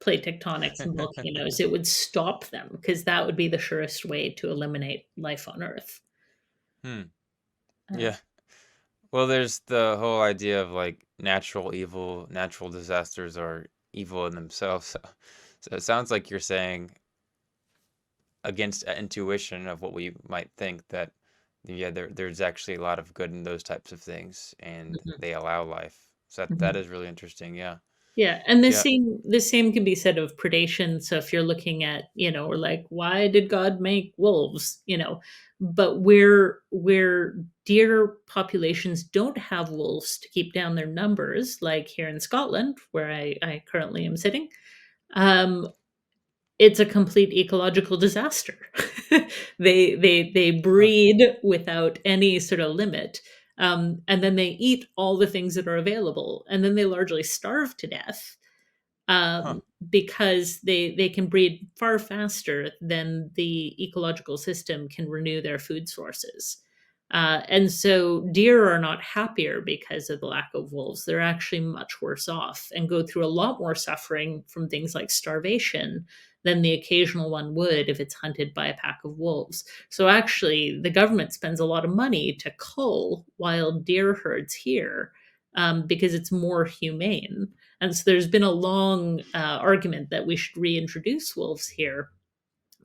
plate tectonics and volcanoes, it would stop them, because that would be the surest way to eliminate life on Earth. Hmm. uh, Yeah. Well, there's the whole idea of like natural evil, natural disasters are evil in themselves. So it sounds like you're saying against intuition of what we might think that yeah, there's actually a lot of good in those types of things, and Mhm, they allow life. So that mhm. is really interesting. Yeah, Yeah, and the yeah. same can be said of predation. So if you're looking at, or like, why did God make wolves? But where deer populations don't have wolves to keep down their numbers, like here in Scotland, where I currently am sitting, um, it's a complete ecological disaster. They Huh, breed without any sort of limit, and then they eat all the things that are available, and then they largely starve to death, huh. because they can breed far faster than the ecological system can renew their food sources. And so deer are not happier because of the lack of wolves. They're actually much worse off and go through a lot more suffering from things like starvation than the occasional one would if it's hunted by a pack of wolves. So actually, the government spends a lot of money to cull wild deer herds here, because it's more humane. And so there's been a long argument that we should reintroduce wolves here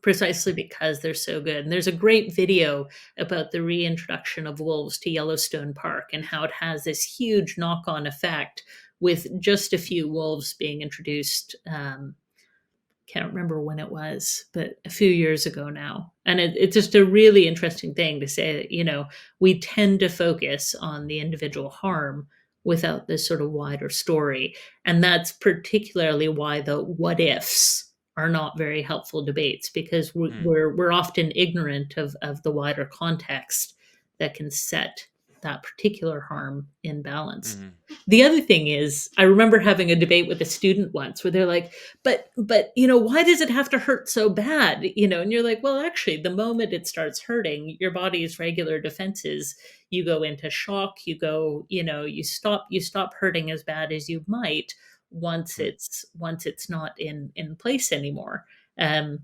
precisely because they're so good. And there's a great video about the reintroduction of wolves to Yellowstone Park and how it has this huge knock on effect with just a few wolves being introduced. Can't remember when it was, but a few years ago now. And it's just a really interesting thing to say that, we tend to focus on the individual harm without this sort of wider story. And that's particularly why the what ifs are not very helpful debates, because Hmm. we're often ignorant of the wider context that can set that particular harm in balance. Hmm. The other thing is, I remember having a debate with a student once where they're like, but why does it have to hurt so bad? And you're like, well, actually, the moment it starts hurting, your body's regular defenses, you go into shock, you stop hurting as bad as you might Hmm. once it's not in place anymore. um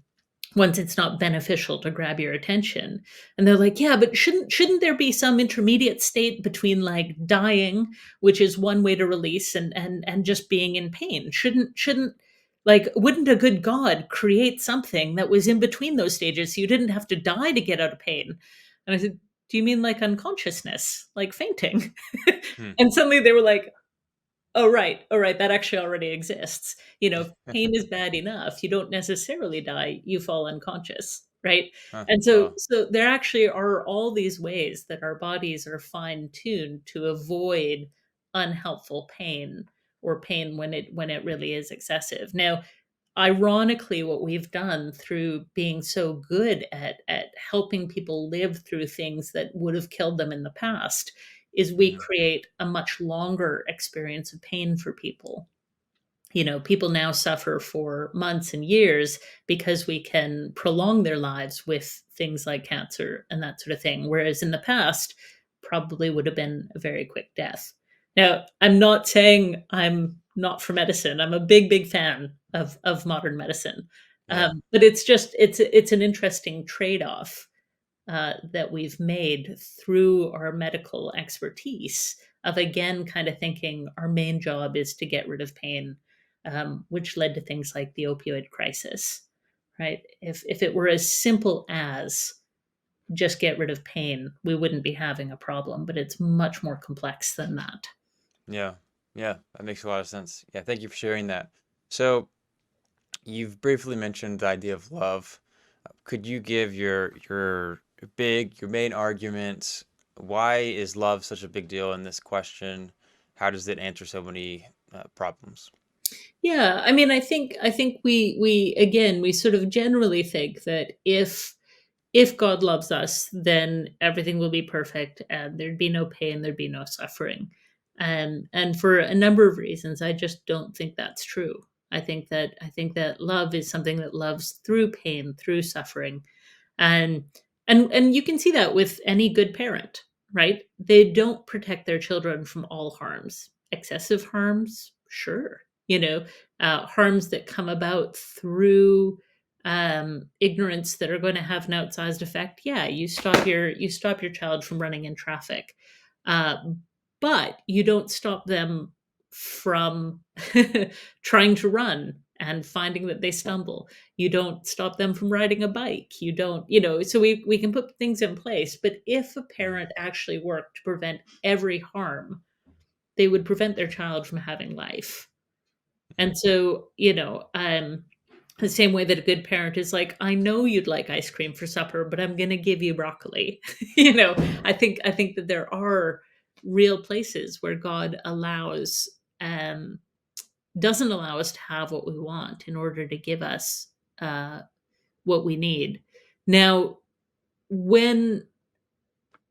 Once it's not beneficial to grab your attention. And they're like, yeah, but shouldn't there be some intermediate state between like dying, which is one way to release, and just being in pain? Shouldn't like, wouldn't a good God create something that was in between those stages so you didn't have to die to get out of pain? And I said, do you mean like unconsciousness, like fainting? Hmm. And suddenly they were like, oh, right. Oh, right. That actually already exists. If pain is bad enough, you don't necessarily die, you fall unconscious, right? Huh. And so Wow. so there actually are all these ways that our bodies are fine-tuned to avoid unhelpful pain, or pain when it really is excessive. Now, ironically, what we've done through being so good at helping people live through things that would have killed them in the past is we Hmm. create a much longer experience of pain for people. People now suffer for months and years because we can prolong their lives with things like cancer and that sort of thing. Whereas in the past, probably would have been a very quick death. Now, I'm not saying I'm not for medicine. I'm a big, big fan of modern medicine. Yeah. But it's an interesting trade off that we've made through our medical expertise of, again, kind of thinking our main job is to get rid of pain, which led to things like the opioid crisis, right? If it were as simple as just get rid of pain, we wouldn't be having a problem, but it's much more complex than that. Yeah. Yeah. That makes a lot of sense. Yeah. Thank you for sharing that. So you've briefly mentioned the idea of love. Could you give your main argument? Why is love such a big deal in this question? How does it answer so many problems? Yeah, I mean, I think we again, we sort of generally think that if God loves us, then everything will be perfect and there'd be no pain, there'd be no suffering. And for a number of reasons, I just don't think that's true. I think that love is something that loves through pain, through suffering. And and you can see that with any good parent, right? They don't protect their children from all harms. Excessive harms, sure. Harms that come about through ignorance that are going to have an outsized effect. Yeah, you stop your child from running in traffic, uh, but you don't stop them from trying to run and finding that they stumble. You don't stop them from riding a bike. You don't, so we can put things in place. But if a Mhm. parent actually worked to prevent every harm, they would prevent their child from having life. Mhm. And so, the same way that a good parent is like, I know you'd like ice cream for supper, but I'm going to give you broccoli. you know, I think that there are real places where God um, doesn't allow us to have what we want in order to give us uh, what we need. Now, when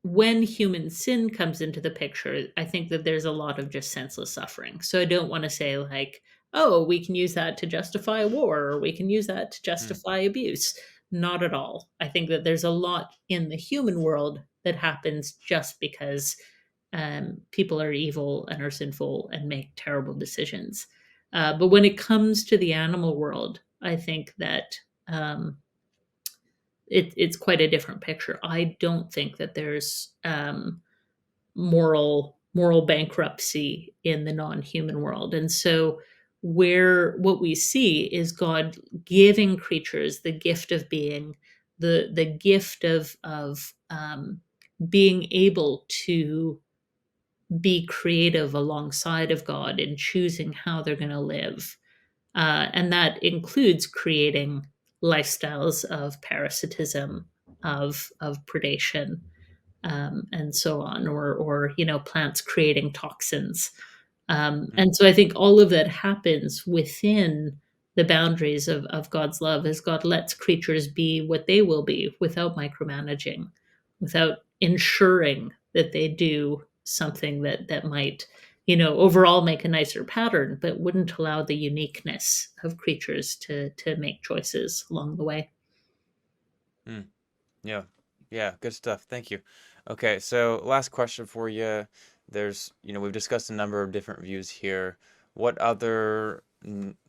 when human sin comes into the picture, I think that there's a lot of just senseless suffering. So I don't want to say, like, oh, we can use that to justify war, or we can use that to Mm. justify abuse. Not at all. I think that there's a lot in the human world that happens just because people are evil and are sinful and make terrible decisions. But when it comes to the animal world, I think that it's quite a different picture. I don't think that there's moral bankruptcy in the non-human world. And so where what we see is God giving creatures the gift of being, the gift of being able to be creative alongside of God in choosing how they're going to live. And that includes creating lifestyles of parasitism, of predation, and so on, or plants creating toxins. Mm. And so I think all of that happens within the boundaries of God's love as God lets creatures be what they will be without micromanaging, without ensuring that they do something that might, overall make a nicer pattern, but wouldn't allow the uniqueness of creatures to make choices along the way. Mm. Yeah. Yeah, good stuff. Thank you. Okay, so last question for you. We've discussed a number of different views here. What other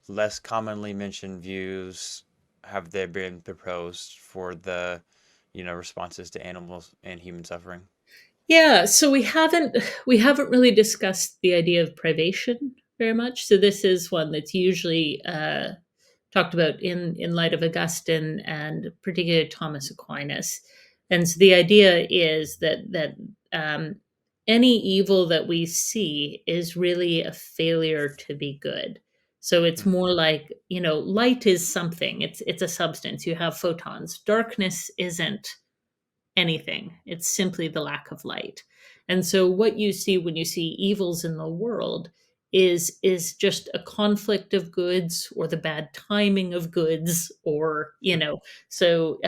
less commonly mentioned views have there been proposed for the responses to animals and human suffering? Yeah, so we haven't really discussed the idea of privation very much. So this is one that's usually talked about in light of Augustine and particularly Thomas Aquinas. And so the idea is that um, any evil that we see is really a failure to be good. So it's Hmm. more like, light is something. It's a substance. You have photons. Darkness isn't anything. It's simply the lack of light. And so what you see when you see evils in the world is just a conflict of goods or the bad timing of goods or so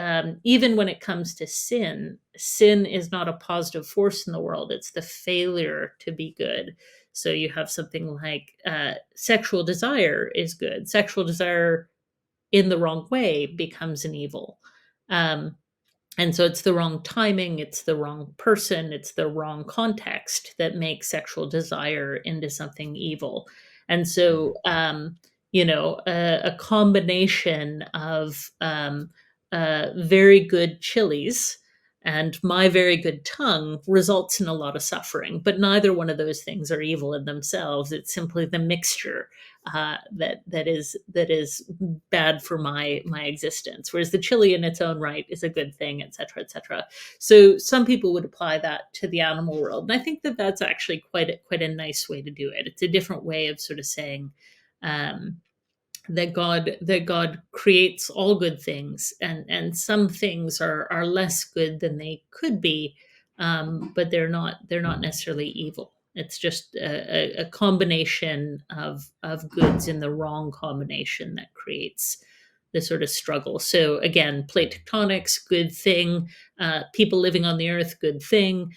even when it comes to sin is not a positive force in the world. It's the failure to be good. So you have something like sexual desire is good. Sexual desire in the wrong way becomes an evil. um, and so it's the wrong timing, it's the wrong person, it's the wrong context that makes sexual desire into something evil. And Hmm. so, a combination of very good chilies and my very good tongue results in a lot of suffering. But neither one of those things are evil in themselves. It's simply the mixture that is bad for my existence. Whereas the chili in its own right is a good thing, et cetera, et cetera. So some people would apply that to the animal world, and I think that that's actually quite a nice way to do it. It's a different way of sort of saying. Um, that God creates all good things, and some things are less good than they could be, but they're not necessarily evil. It's just a combination of goods in the wrong combination that creates the sort of struggle. So again, plate tectonics, good thing. People living on the earth, good thing.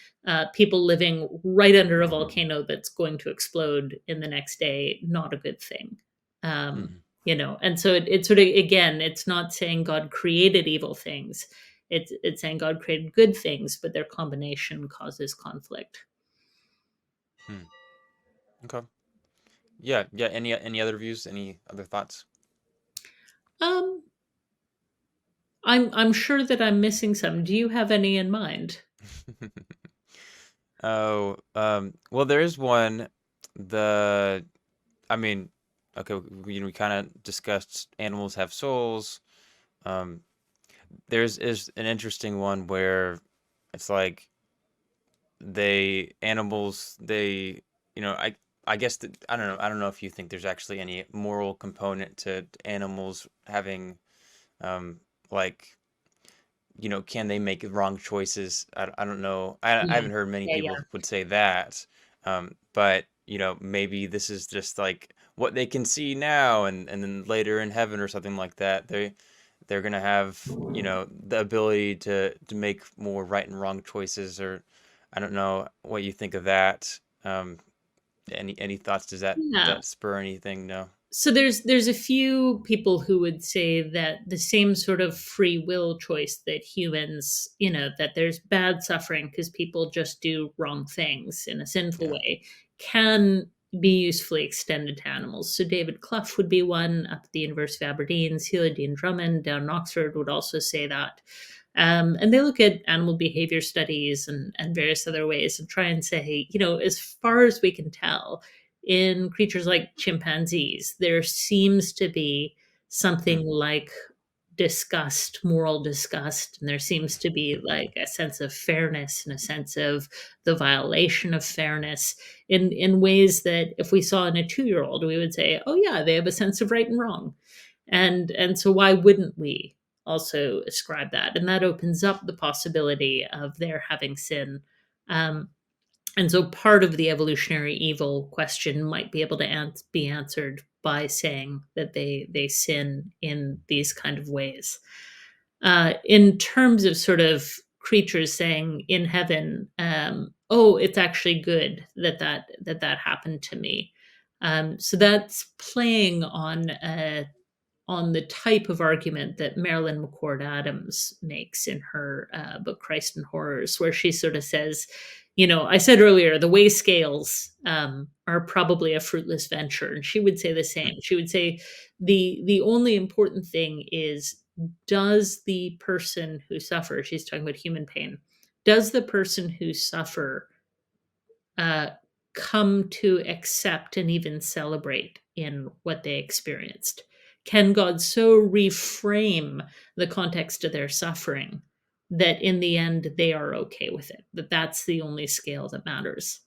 People living right under a volcano that's going to explode in the next day, not a good thing. Um, Hmm. and so it sort of, again, it's not saying God created evil things. It's saying God created good things, but their combination causes conflict. Hmm. Okay. Yeah, yeah. Any other views? Any other thoughts? um I'm sure that I'm missing some. Do you have any in mind? Oh, well, there is one. The I mean, okay, we kind of discussed animals have souls. Um, there's is an interesting one where it's like they I guess that I don't know if you think there's actually any moral component to animals having um like can they make wrong choices? I don't know. I Yeah. haven't heard many Yeah, people yeah. would say that. But maybe this is just like what they can see now, and then later in heaven or something like that, they're gonna have the ability to make more right and wrong choices, or I don't know what you think of that. Any thoughts? Does Yeah. that spur anything? No. So there's a few people who would say that the same sort of free will choice that humans, that there's bad suffering because people just do wrong things in a sinful Yeah. way, can be usefully extended to animals. So David Clough would be one up at the University of Aberdeen. Celia Dean Drummond down in Oxford would also say that. And they look at animal behavior studies and various other ways and try and say, as far as we can tell, in creatures like chimpanzees, there seems to be Hmm. something like disgust, moral disgust, and there seems to be like a sense of fairness and a sense of the violation of fairness in ways that if we saw in a 2-year-old, we would say, oh yeah, they have a sense of right and wrong. And so why wouldn't we also ascribe that? And that opens up the possibility of their having sin. Um, and so part of the evolutionary evil question might be able to be answered by saying that they sin in these kind of ways. In terms of sort of creatures saying in heaven, "Oh, it's actually good that happened to me." So that's playing on the type of argument that Marilyn McCord Adams makes in her book Christ and Horrors, where she sort of says, I said earlier, the way scales are probably a fruitless venture, and she would say the same. Hmm. She would say the only important thing is, does the person who suffers, she's talking about human pain, does the person who suffer uh, come to accept and even celebrate in what they experienced? Can God so reframe the context of their suffering that in the end they are okay with it? That that's the only scale that matters.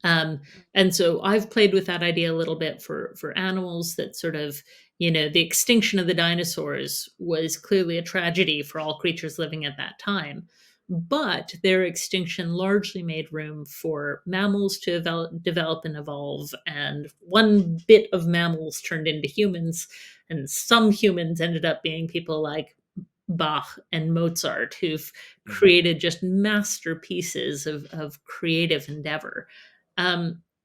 Um, and so I've played with that idea a little bit for animals. That sort of, the extinction of the dinosaurs was clearly a tragedy for all creatures living at that time. But their extinction largely made room for mammals to develop and evolve. And one bit of mammals turned into humans. And some humans ended up being people like Bach and Mozart, who've Hmm. created just masterpieces of creative endeavor.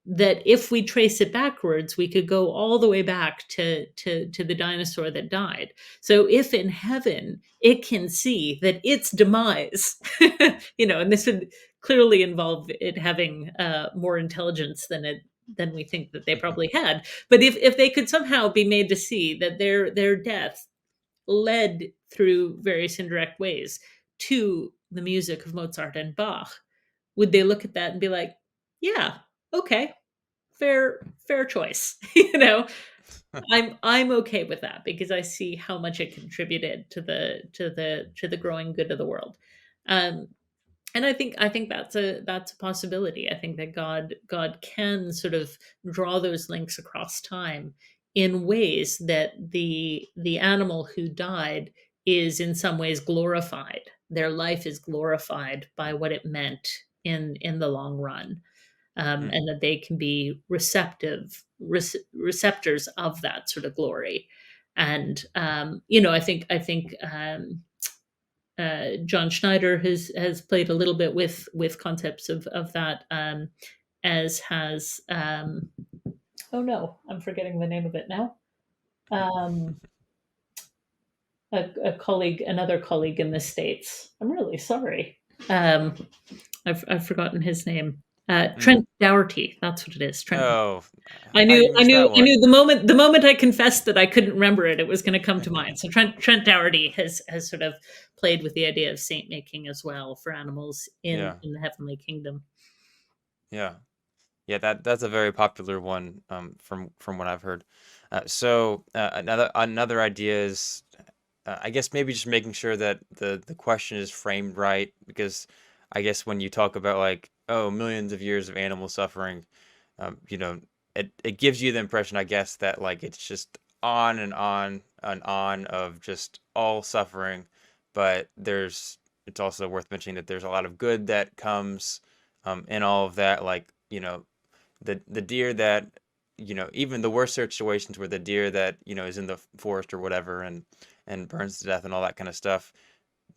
That if we trace it backwards, we could go all the way back to the dinosaur that died. So if in heaven it can see that its demise, and this would clearly involve it having more intelligence than we think that they probably had. But if they could somehow be made to see that their death led through various indirect ways to the music of Mozart and Bach, would they look at that and be like, "Yeah, okay, fair choice." I'm okay with that because I see how much it contributed to the growing good of the world. Um, and I think that's a possibility. I think that God can sort of draw those links across time in ways that the animal who died is in some ways glorified. Their life is glorified by what it meant in the long run, Hmm. and that they can be receptors of that sort of glory. And I think John Schneider has played a little bit with concepts of that, as has oh no, I'm forgetting the name of it now. Um, another colleague in the states. I'm really sorry. Um, I've forgotten his name. Hmm. Trent Dougherty. That's what it is. Trent. Oh, I how did knew, you I miss knew, that I one? knew the moment I confessed that I couldn't remember it, it was going to come to mind. So Trent Dougherty has sort of played with the idea of saint making as well for animals in Yeah, in the heavenly kingdom. yeah. Yeah, that's a very popular one, from what I've heard. Another idea is, I guess maybe just making sure that the question is framed right, because I guess when you talk about like, oh, millions of years of animal suffering, you know, it gives you the impression, I guess, that like it's just on and on and on of just all suffering, but it's also worth mentioning that there's a lot of good that comes, in all of that, like, the deer that, even the worst situations where the deer that, is in the forest or whatever, and burns to death and all that kind of stuff,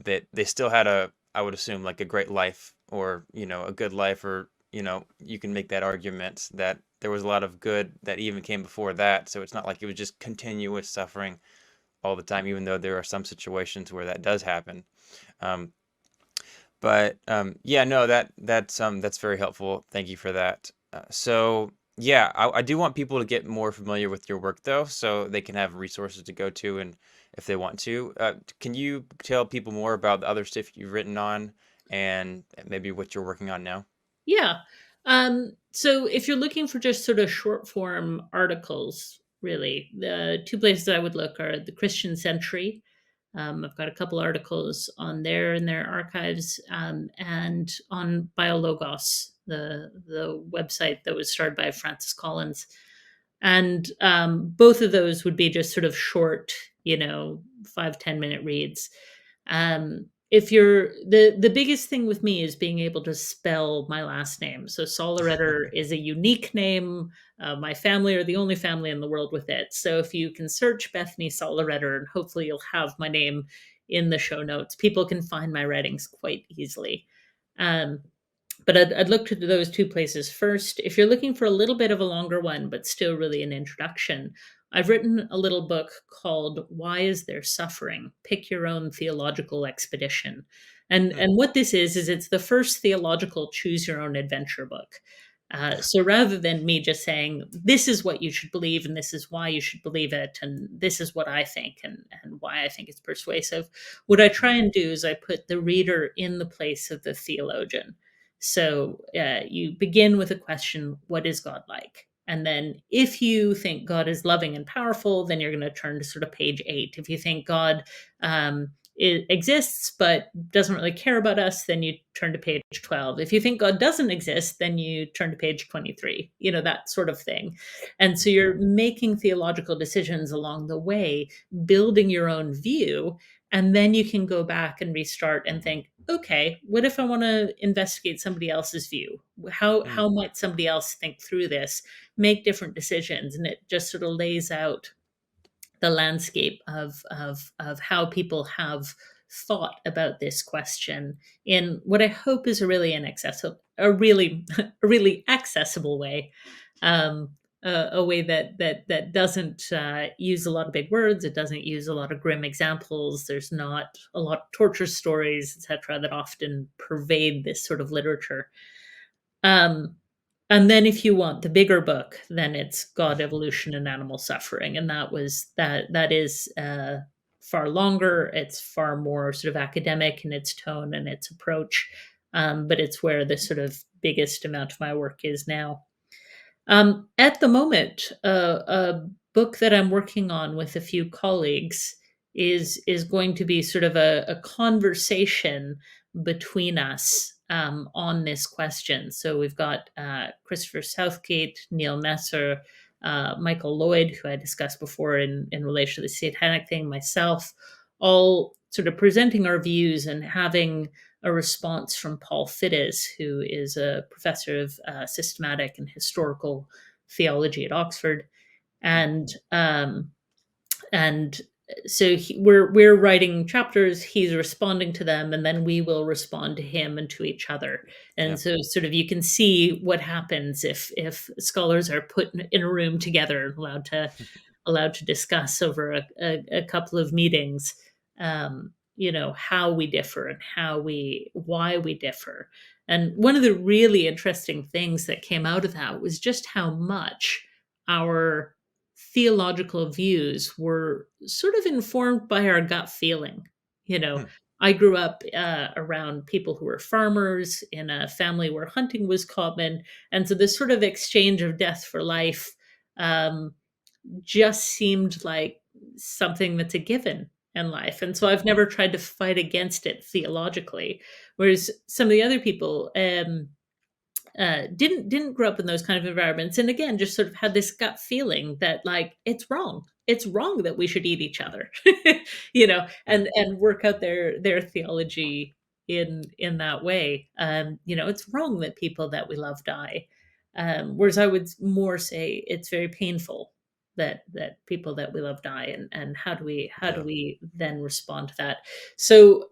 that they still had I would assume, like a great life, or, a good life, or, you can make that argument that there was a lot of good that even came before that. So it's not like it was just continuous suffering all the time, even though there are some situations where that does happen. Um, but yeah, no, that's very helpful. Thank you for that. So yeah, I do want people to get more familiar with your work though, so they can have resources to go to, and if they want to. Can you tell people more about the other stuff you've written on, and maybe what you're working on now? Yeah. So if you're looking for just sort of short form articles, really, the two places I would look are the Christian Century. I've got a couple articles on there in their archives, and on Biologos, the website that was started by Francis Collins. And both of those would be just sort of short, 5-10 minute reads. If you're the biggest thing with me is being able to spell my last name. So Sollereder is a unique name. My family are the only family in the world with it. So if you can search Bethany Sollereder, and hopefully you'll have my name in the show notes, people can find my writings quite easily. Um, but I'd look to those two places first. If you're looking for a little bit of a longer one, but still really an introduction, I've written a little book called Why Is There Suffering? Pick Your Own Theological Expedition. Hmm. And what this is it's the first theological choose your own adventure book. So rather than me just saying, this is what you should believe, and this is why you should believe it, and this is what I think, and why I think it's persuasive, what I try and do is I put the reader in the place of the theologian. So you begin with a question: what is God like? And then, if you think God is loving and powerful, then you're going to turn to sort of page 8. If you think God exists but doesn't really care about us, then you turn to page 12. If you think God doesn't exist, then you turn to page 23, that sort of thing. And so you're making theological decisions along the way, building your own view, and then you can go back and restart and think, okay, what if I want to investigate somebody else's view? How might somebody else think through this, make different decisions? And it just sort of lays out the landscape of how people have thought about this question in what I hope is a really inaccessible, a really a really accessible way, um, a way that doesn't use a lot of big words. It doesn't use a lot of grim examples. There's not a lot of torture stories, etc., that often pervade this sort of literature. Um, and then if you want the bigger book, then it's God, Evolution, and Animal Suffering. And that is far longer. It's far more sort of academic in its tone and its approach. But it's where the sort of biggest amount of my work is now. At the moment, a book that I'm working on with a few colleagues is going to be sort of a conversation between us on this question. So we've got Christopher Southgate, Neil Messer, Michael Lloyd, who I discussed before in relation to the satanic thing, myself, all sort of presenting our views and having a response from Paul Fiddes, who is a professor of systematic and historical theology at Oxford, and and so we're writing chapters. He's responding to them, and then we will respond to him and to each other. Yeah. And so, sort of, you can see what happens if scholars are put in a room together, allowed to discuss over a couple of meetings, how we differ and why we differ. And one of the really interesting things that came out of that was just how much our theological views were sort of informed by our gut feeling. You know, Hmm. I grew up around people who were farmers in a family where hunting was common, and so this sort of exchange of death for life um, just seemed like something that's a given in life. And so I've never tried to fight against it theologically. Whereas some of the other people didn't grow up in those kind of environments, and again, just sort of had this gut feeling that like it's wrong. It's wrong that we should eat each other, Hmm. and work out their theology in that way. It's wrong that people that we love die. Whereas I would more say it's very painful that people that we love die, and how do Yeah. we then respond to that? So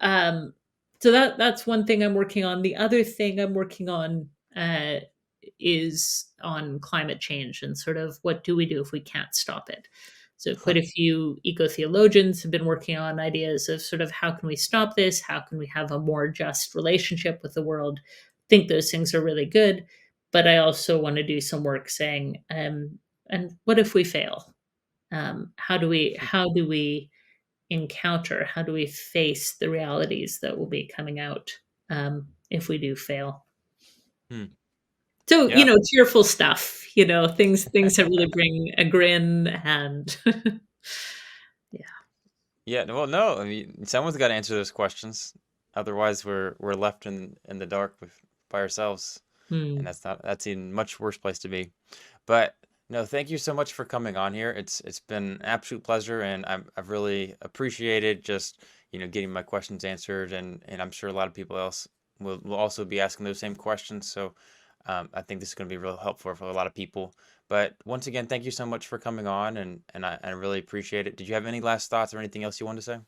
that's one thing I'm working on. The other thing I'm working on uh, is on climate change and sort of what do we do if we can't stop it. So Huh. quite a few eco theologians have been working on ideas of sort of how can we stop this? How can we have a more just relationship with the world? Think those things are really good, but I also want to do some work saying, and what if we fail? How do we encounter? How do we face the realities that will be coming out if we do fail? Hmm. So, Yeah. cheerful stuff, things that really bring a grin and yeah. Yeah. Well, no. I mean, someone's got to answer those questions. Otherwise, we're left in the dark by ourselves, and Hmm. that's a much worse place to be. But no, thank you so much for coming on here. It's been an absolute pleasure, and I've really appreciated just getting my questions answered, and I'm sure a lot of people else will also be asking those same questions. So I think this is going to be real helpful for a lot of people. But once again, thank you so much for coming on, and I really appreciate it. Did you have any last thoughts or anything else you wanted to say?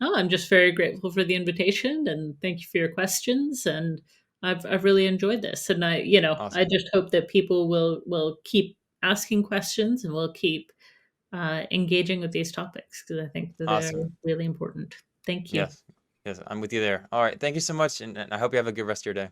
Oh, I'm just very grateful for the invitation and thank you for your questions, and I've really enjoyed this. And I Awesome. just hope that people will keep asking questions and will keep engaging with these topics because I think that they're Awesome. really important. Thank you. Yes. Yes, I'm with you there. All right. Thank you so much, and I hope you have a good rest of your day.